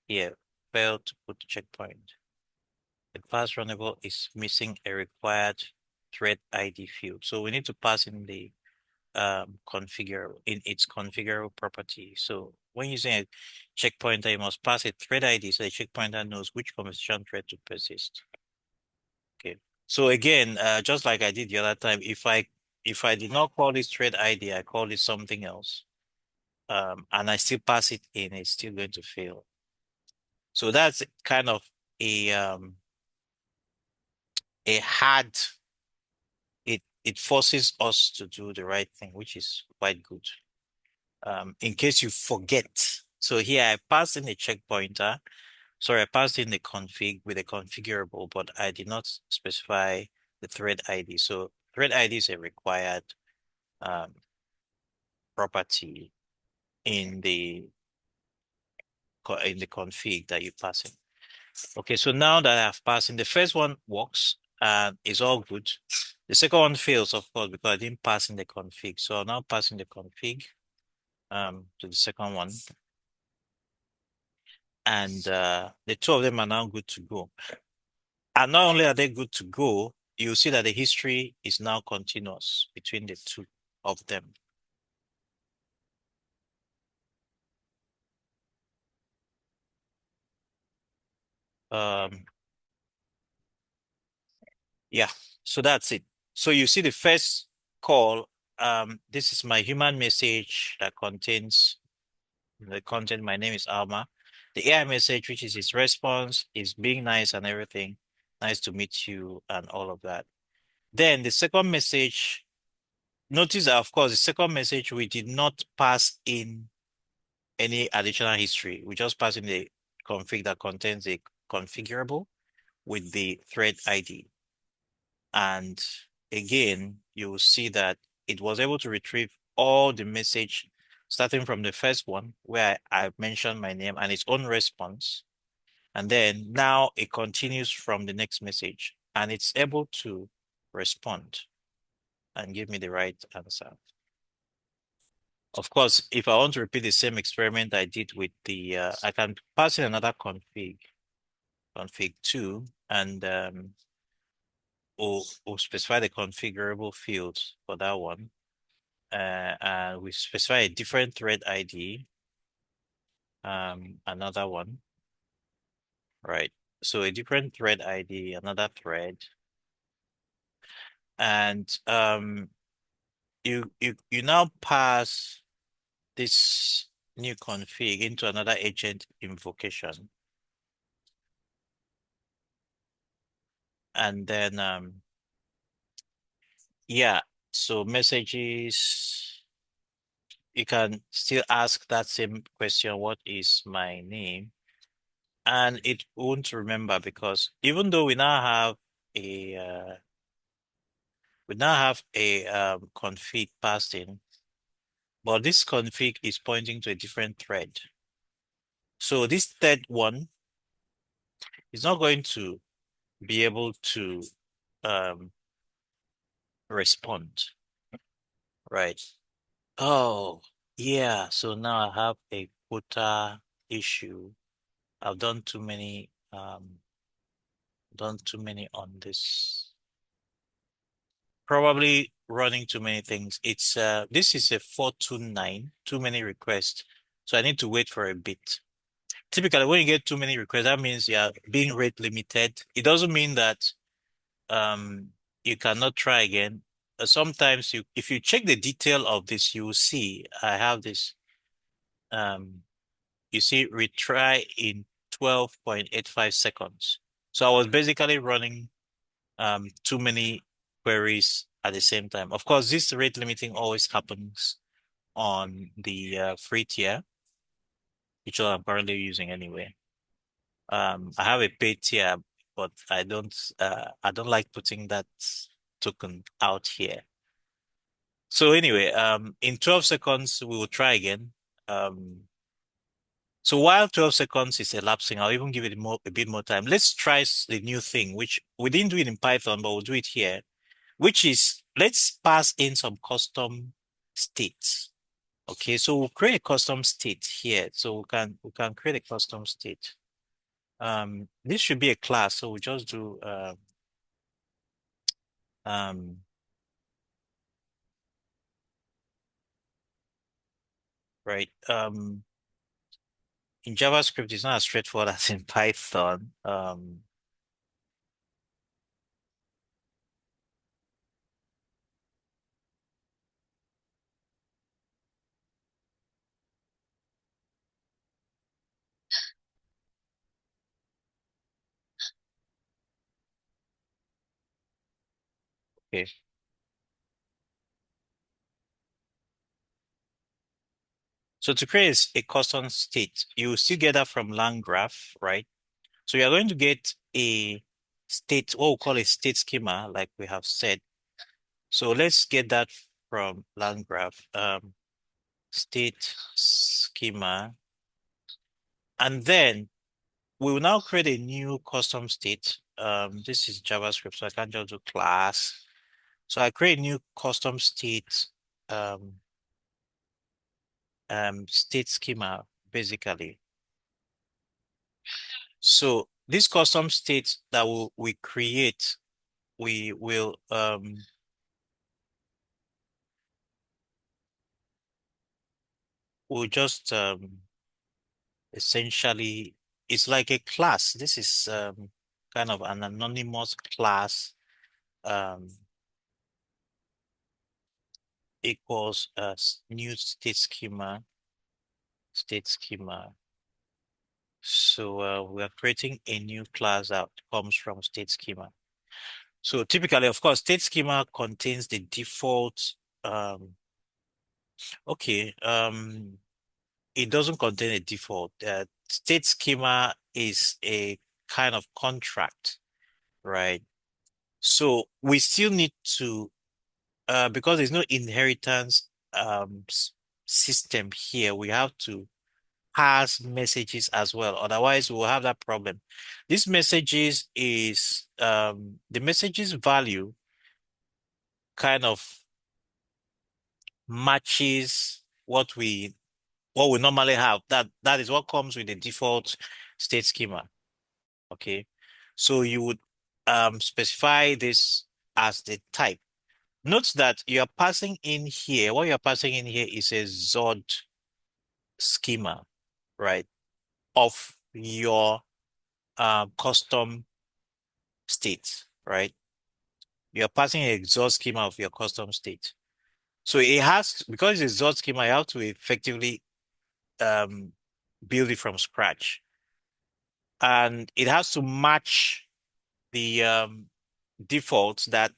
S1: Here, failed to put checkpoint. The pass runnable is missing a required thread ID field. So we need to pass in the configure in its configurable property. So when using a checkpointer, you must pass a thread ID so the checkpointer knows which conversation thread to persist. Okay. So again, just like I did the other time, if I did not call this thread ID, I call it something else, and I still pass it in, it's still going to fail. So that's kind of a um a hard it forces us to do the right thing, which is quite good. In case you forget. So here I passed in a checkpointer. Sorry, I passed in the config with a configurable, but I did not specify the thread ID. So thread ID is a required um, property in the config that you pass in. Okay, so now that I've passed in, the first one works and it's all good. The second one fails, of course, because I didn't pass in the config. So I'll now pass in the config to the second one. And the two of them are now good to go. And not only are they good to go, you'll see that the history is now continuous between the two of them. Um, yeah, so that's it. So you see the first call, this is my human message that contains the content. My name is Alma. The AI message, which is its response, is being nice and everything. Nice to meet you and all of that. Then the second message, notice that, of course, the second message, we did not pass in any additional history. We just pass in the config that contains a configurable with the thread ID. And again, you will see that it was able to retrieve all the message starting from the first one where I mentioned my name and its own response. And then now it continues from the next message and it's able to respond and give me the right answer. Of course, if I want to repeat the same experiment I did with I can pass in another config two, and we'll specify the configurable fields for that one. And we specify a different thread ID, another one, right? So a different thread ID, another thread, and you now pass this new config into another agent invocation. And then yeah, so messages, you can still ask that same question, what is my name? And it won't remember because even though we now have a We now have a config passed in, but this config is pointing to a different thread. So this third one is not going to be able to um, respond, right? Oh, yeah. So now I have a quota issue. I've done too many on this. Probably running too many things. It's this is a 429, too many requests. So I need to wait for a bit. Typically, when you get too many requests, that means you are being rate limited. It doesn't mean that um you cannot try again. Sometimes if you check the detail of this, you will see I have this um you see retry in 12.85 seconds. So I was basically running too many queries at the same time. Of course, this rate limiting always happens on the free tier, which I'm currently using anyway. I have a paid tier, but I don't like putting that token out here. So anyway, in 12 seconds we will try again. Um, so while 12 seconds is elapsing, I'll even give it a bit more time. Let's try the new thing, which we didn't do it in Python, but we'll do it here, which is let's pass in some custom states. Okay, so we'll create a custom state here. So we can create a custom state. This should be a class, so we just do um right. In JavaScript, it's not as straightforward as in Python. Okay. So to create a custom state, you still get that from LangGraph, right? So you're going to get a state, what we call a state schema, like we have said. So let's get that from LangGraph. State schema. And then we will now create a new custom state. This is JavaScript, so I can't just do class. So I create a new custom state, um, state schema, basically. So this custom state that we create, we will just essentially it's like a class. This is kind of an anonymous class um equals new state schema. So we are creating a new class that comes from state schema. So typically, of course, state schema contains the default. Um, okay, it doesn't contain a default. State schema is a kind of contract, right? So we still need to, because there's no inheritance system here, we have to pass messages as well. Otherwise, we'll have that problem. This messages is the messages value kind of matches what we normally have. That is what comes with the default state schema. Okay. So you would specify this as the type. Note that you are passing in here, what you're passing in here is a Zod schema, right? Of your custom state, right? You're passing an exhaust schema of your custom state. So it has, because it's exhaust schema, you have to effectively um, build it from scratch. And it has to match the defaults that,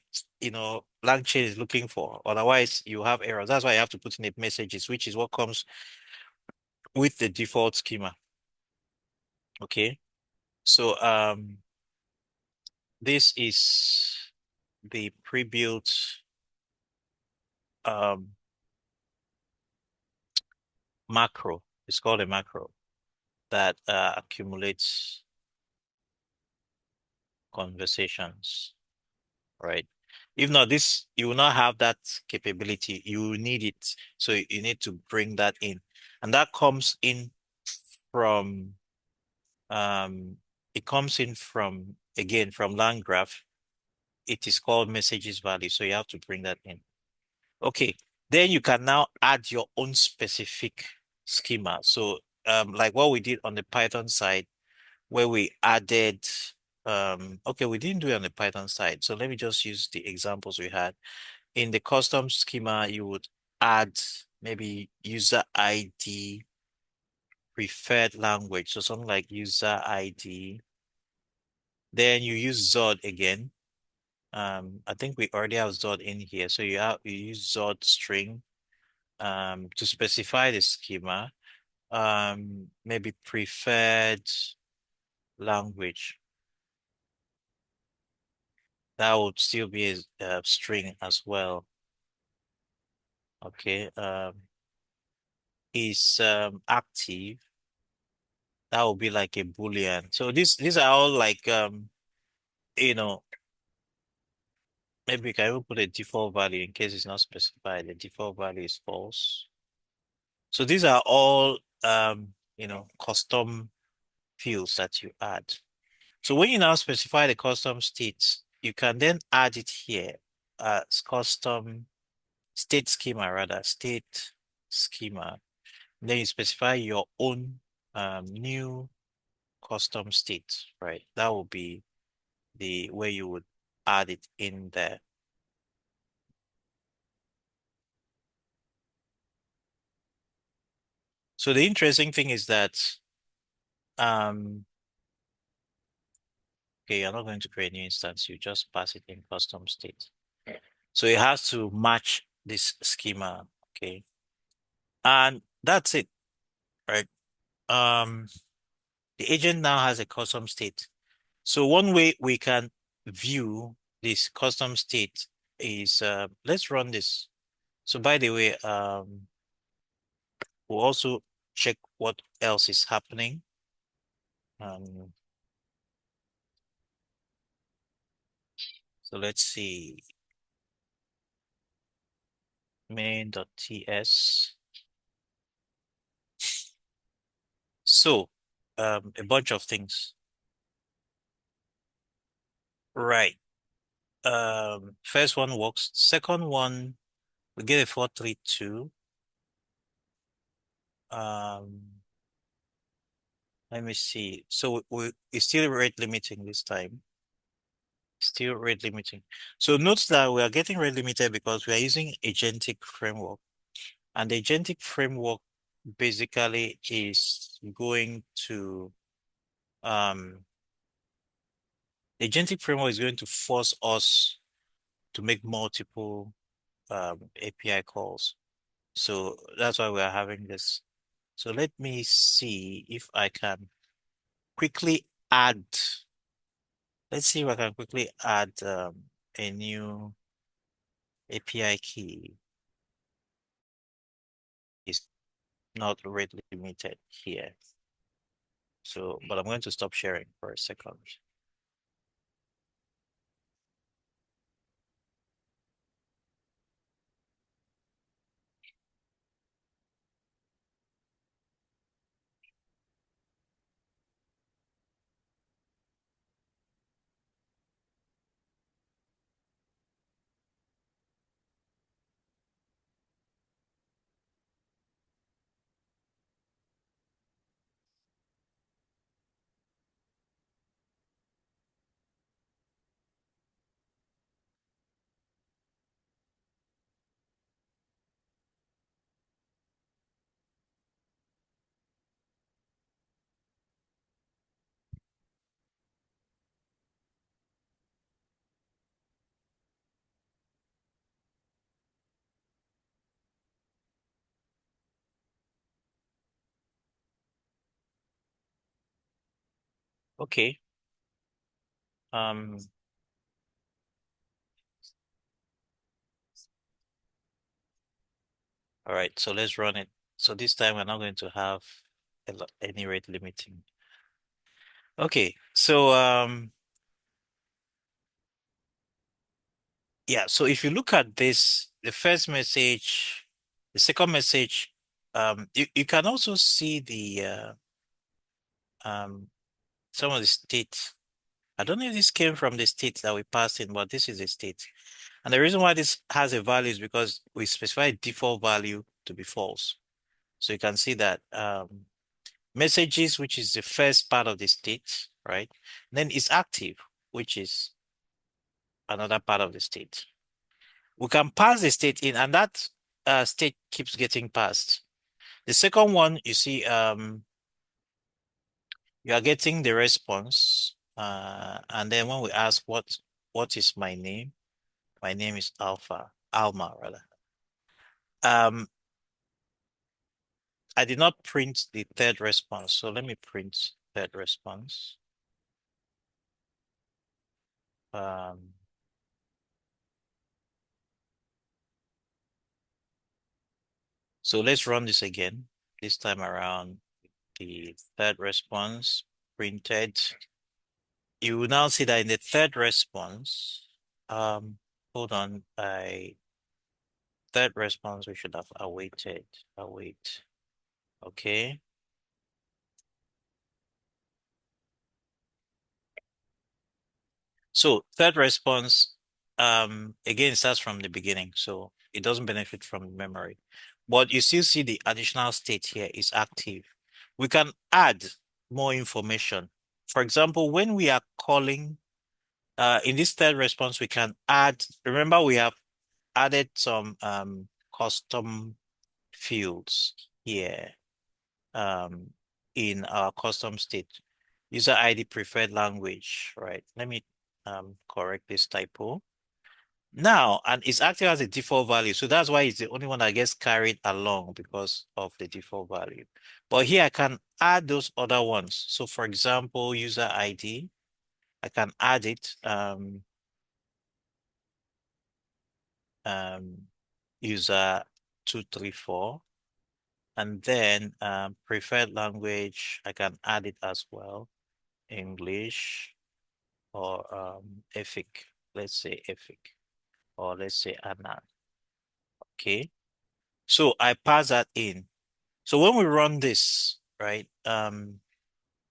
S1: LangChain is looking for. Otherwise, you have errors. That's why you have to put in the messages, which is what comes with the default schema. Okay. So this is the pre-built um, macro. It's called a macro that accumulates conversations, right? If not this, you will not have that capability. You will need it. So you need to bring that in. And that comes in from it comes in from again from land graph. It is called messages value. So you have to bring that in. Okay. Then you can now add your own specific schema. So like what we did on the Python side, where we added okay, we didn't do it on the Python side. So let me just use the examples we had. In the custom schema, you would add maybe user ID, preferred language. So something like user ID. Then you use Zod again. I think we already have Zod in here. So you use Zod string to specify the schema. Maybe preferred language. That would still be a string as well. Okay. Is active. That would be like a Boolean. So these are all like you know, maybe you can even put a default value in case it's not specified. The default value is false. So these are all custom fields that you add. So when you now specify the custom states, you can then add it here as custom state schema rather, state schema. Then you specify your own new custom state, right? That will be the way you would add it in there. So the interesting thing is that um okay, you're not going to create a new instance, you just pass it in custom state. So it has to match this schema, okay? And that's it, right? Um the agent now has a custom state. So one way we can view this custom state is let's run this. So by the way, we'll also check what else is happening. Um, so let's see main.ts. So a bunch of things. Right. First one works. Second one, we get a 432. Um, let me see. So it's still rate limiting this time. Still rate limiting. So note that we are getting rate limited because we are using agentic framework. And the agentic framework basically is going to agentic framework is going to force us to make multiple API calls. So that's why we are having this. So let me see if I can quickly add, let's see if I can quickly add a new API key. It's not rate limited here. So, but I'm going to stop sharing for a second. Okay. Um, All right, so let's run it. So this time we're not going to have any rate limiting. Okay, so yeah, so if you look at this, the first message, the second message, you can also see the some of the state. I don't know if this came from the state that we passed in, but this is a state. And the reason why this has a value is because we specify default value to be false. So you can see that messages, which is the first part of the state, right? Then it's active, which is another part of the state. We can pass the state in, and that state keeps getting passed. The second one, you see, you are getting the response, and then when we ask what is my name is Alma rather. Um, I did not print the third response, so let me print third response. Um, so let's run this again. This time around, the third response printed. You will now see that in the third response, hold on, third response we should have awaited. Await. Okay. So third response, again starts from the beginning, so it doesn't benefit from memory. But you still see the additional state here is active. We can add more information. For example, when we are calling, in this third response, we can add, remember we have added some custom fields here um, in our custom state. User ID preferred language, right? Let me correct this typo. Now, and it's active as a default value. So that's why it's the only one that gets carried along because of the default value. But here I can add those other ones. So for example, user ID, I can add it, user 234. And then preferred language, I can add it as well. English or EFIC. Let's say EFIC. Or let's say ANAN. Okay. So I pass that in. So when we run this, right?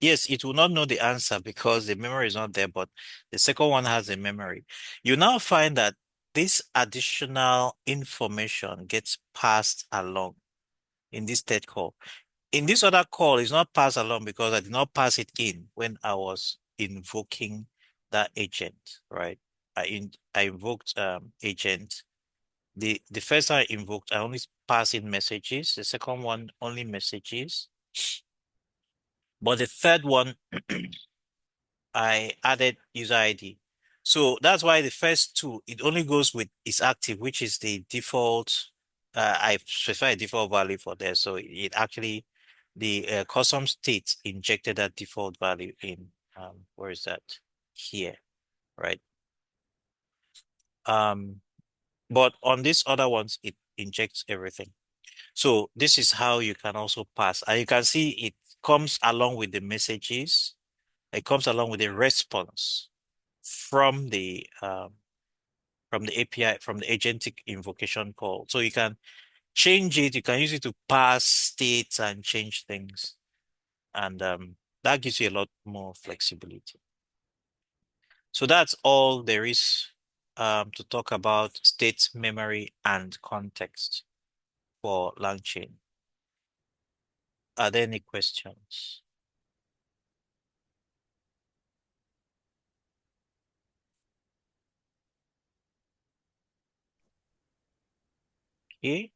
S1: Yes, it will not know the answer because the memory is not there, but the second one has a memory. You now find that this additional information gets passed along in this third call. In this other call, it's not passed along because I did not pass it in when I was invoking that agent, right? I invoked agent. The first I invoked, I only pass in messages. The second one only messages. But the third one, I added user ID. So that's why the first two, it only goes with is active, which is the default. I specify a default value for there. So it actually, the custom state injected that default value in, where is that? Here, right? Um, but on these other ones, it injects everything. So this is how you can also pass. And you can see it comes along with the messages. It comes along with the response from the API, from the agentic invocation call. So you can change it, you can use it to pass states and change things. And that gives you a lot more flexibility. So that's all there is to talk about state, memory, and context for LangChain. Are there any questions? Okay.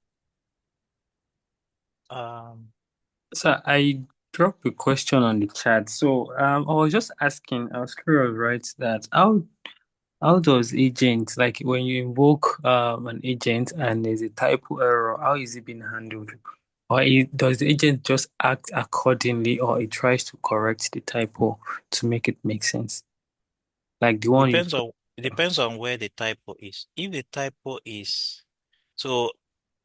S1: Um,
S2: So I dropped a question on the chat. So I was just asking, I was curious, right, that how does agent, like when you invoke an agent and there's a typo error, how is it being handled? Or does the agent just act accordingly, or it tries to correct the typo to make it make sense? Like the one you.
S1: it depends on where the typo is. If the typo is so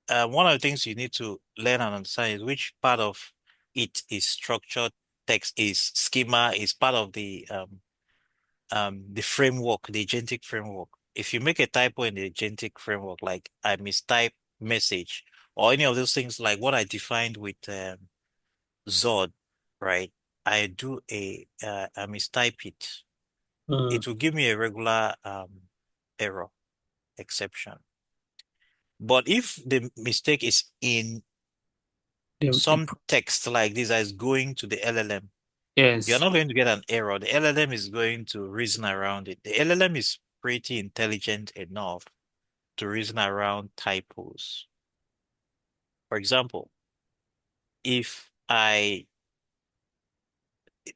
S1: one of the things you need to learn and understand is which part of it is structured text, is schema, is part of the framework, the agentic framework. If you make a typo in the agentic framework, like I mistype message or any of those things, like what I defined with Zod, right? I mistype it.
S2: Mm.
S1: It will give me a regular error exception. But if the mistake is in
S2: The
S1: some text like this that is going to the LLM, you're
S2: yes.
S1: not going to get an error. The LLM is going to reason around it. The LLM is pretty intelligent enough to reason around typos. For example, if I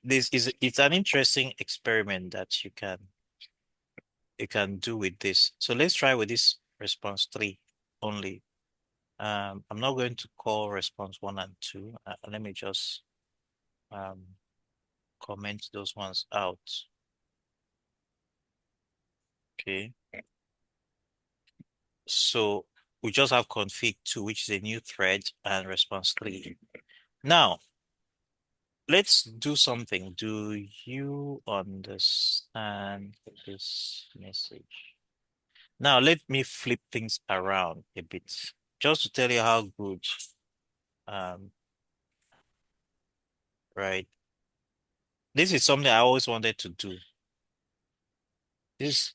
S1: this is it's an interesting experiment that you can do with this. So let's try with this response three only. I'm not going to call response one and two. Let me just um, comment those ones out. Okay. So we just have config two, which is a new thread, and response three. Now, let's do something. Do you understand this message? Now, let me flip things around a bit, just to tell you how good, um, right? This is something I always wanted to do. This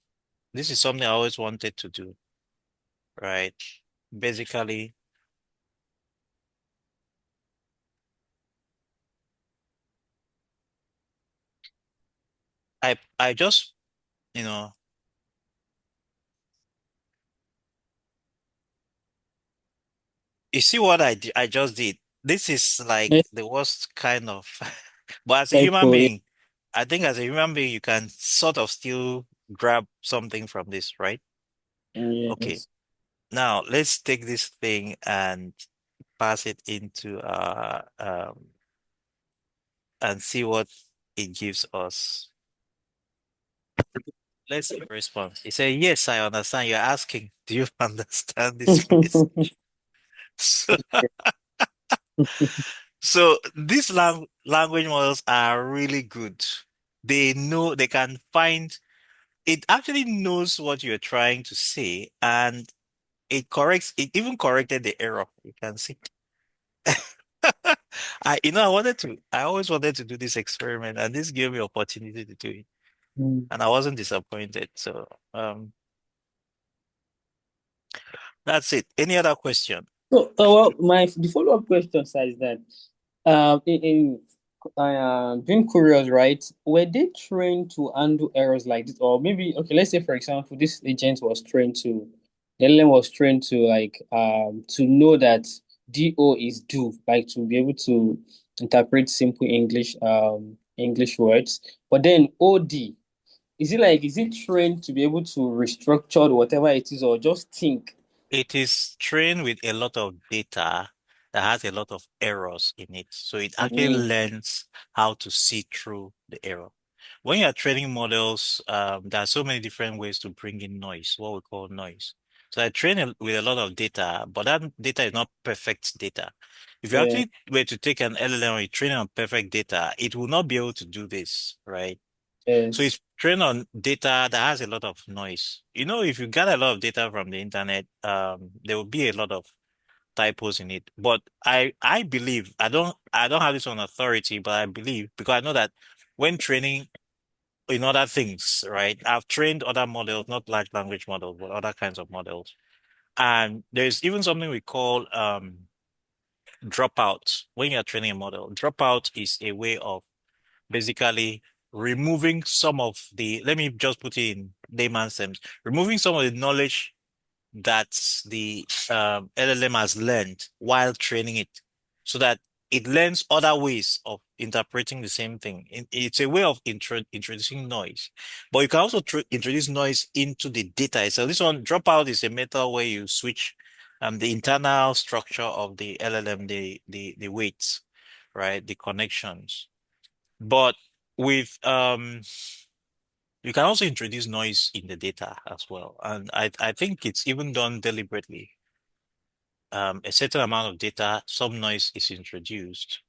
S1: this is something I always wanted to do, right? Basically, I just, you know, you see what I just did. This is like
S2: Yes.
S1: the worst kind of, but as a human
S2: Typo.
S1: being, I think as a human being, you can sort of still grab something from this, right? Okay.
S2: Yes.
S1: Now let's take this thing and pass it into and see what it gives us. Let's see the response. He said, "Yes, I understand. You're asking, do you understand this message?" So, so these language models are really good. They know they can find it actually knows what you're trying to say, and it even corrected the error. You can see. I always wanted to do this experiment, and this gave me opportunity to do it.
S2: Mm.
S1: And I wasn't disappointed. So that's it. Any other question?
S2: So, well, my the follow-up question says that in doing couriers, right? Were they trained to handle errors like this, or maybe okay, let's say for example, this agent was trained to, the LLM was trained to like to know that DO is do, like to be able to interpret simple English words, but then OD. Is it trained to be able to restructure whatever it is or just think?
S1: It is trained with a lot of data that has a lot of errors in it. So it actually
S2: Mm,
S1: learns how to see through the error. When you're training models, there are so many different ways to bring in noise, what we call noise. So I train with a lot of data, but that data is not perfect data. If you
S2: yeah,
S1: actually were to take an LLM and you train on perfect data, it will not be able to do this, right? So
S2: yes,
S1: it's trained on data that has a lot of noise. If you gather a lot of data from the internet, there will be a lot of typos in it. But I believe I don't have this on authority, but I believe because I know that when training in other things, right? I've trained other models, not large language models, but other kinds of models. And there's even something we call dropout when you're training a model. Dropout is a way of basically removing some of let me just put it in layman's terms, removing some of the knowledge that the LLM has learned while training it so that it learns other ways of interpreting the same thing. It's a way of introducing noise, but you can also introduce noise into the data. So this one, dropout is a method where you switch the internal structure of the LLM, the weights, right? The connections. But with you can also introduce noise in the data as well. And I think it's even done deliberately. a certain amount of data, some noise is introduced.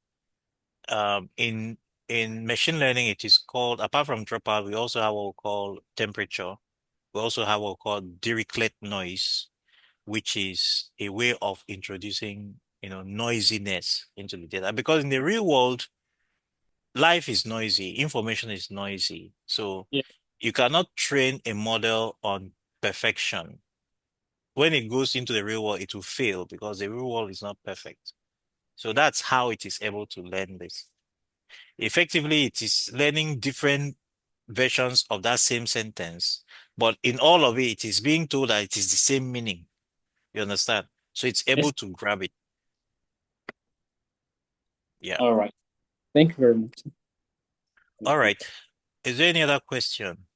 S1: Um, in in machine learning, it is called, apart from dropout, we also have what we call temperature. We also have what we call Dirichlet noise, which is a way of introducing, noisiness into the data. Because in the real world, life is noisy, information is noisy. So
S2: Yeah.
S1: you cannot train a model on perfection. When it goes into the real world, it will fail because the real world is not perfect. So that's how it is able to learn this. Effectively, it is learning different versions of that same sentence, but in all of it, it is being told that it is the same meaning. You understand? So it's able
S2: Yes.
S1: to grab it. Yeah.
S2: All right. Thank you very much.
S1: All right. Is there any other question?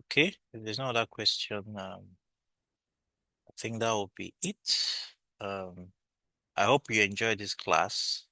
S1: Okay. If there's no other question, I think that will be it. I hope you enjoyed this class.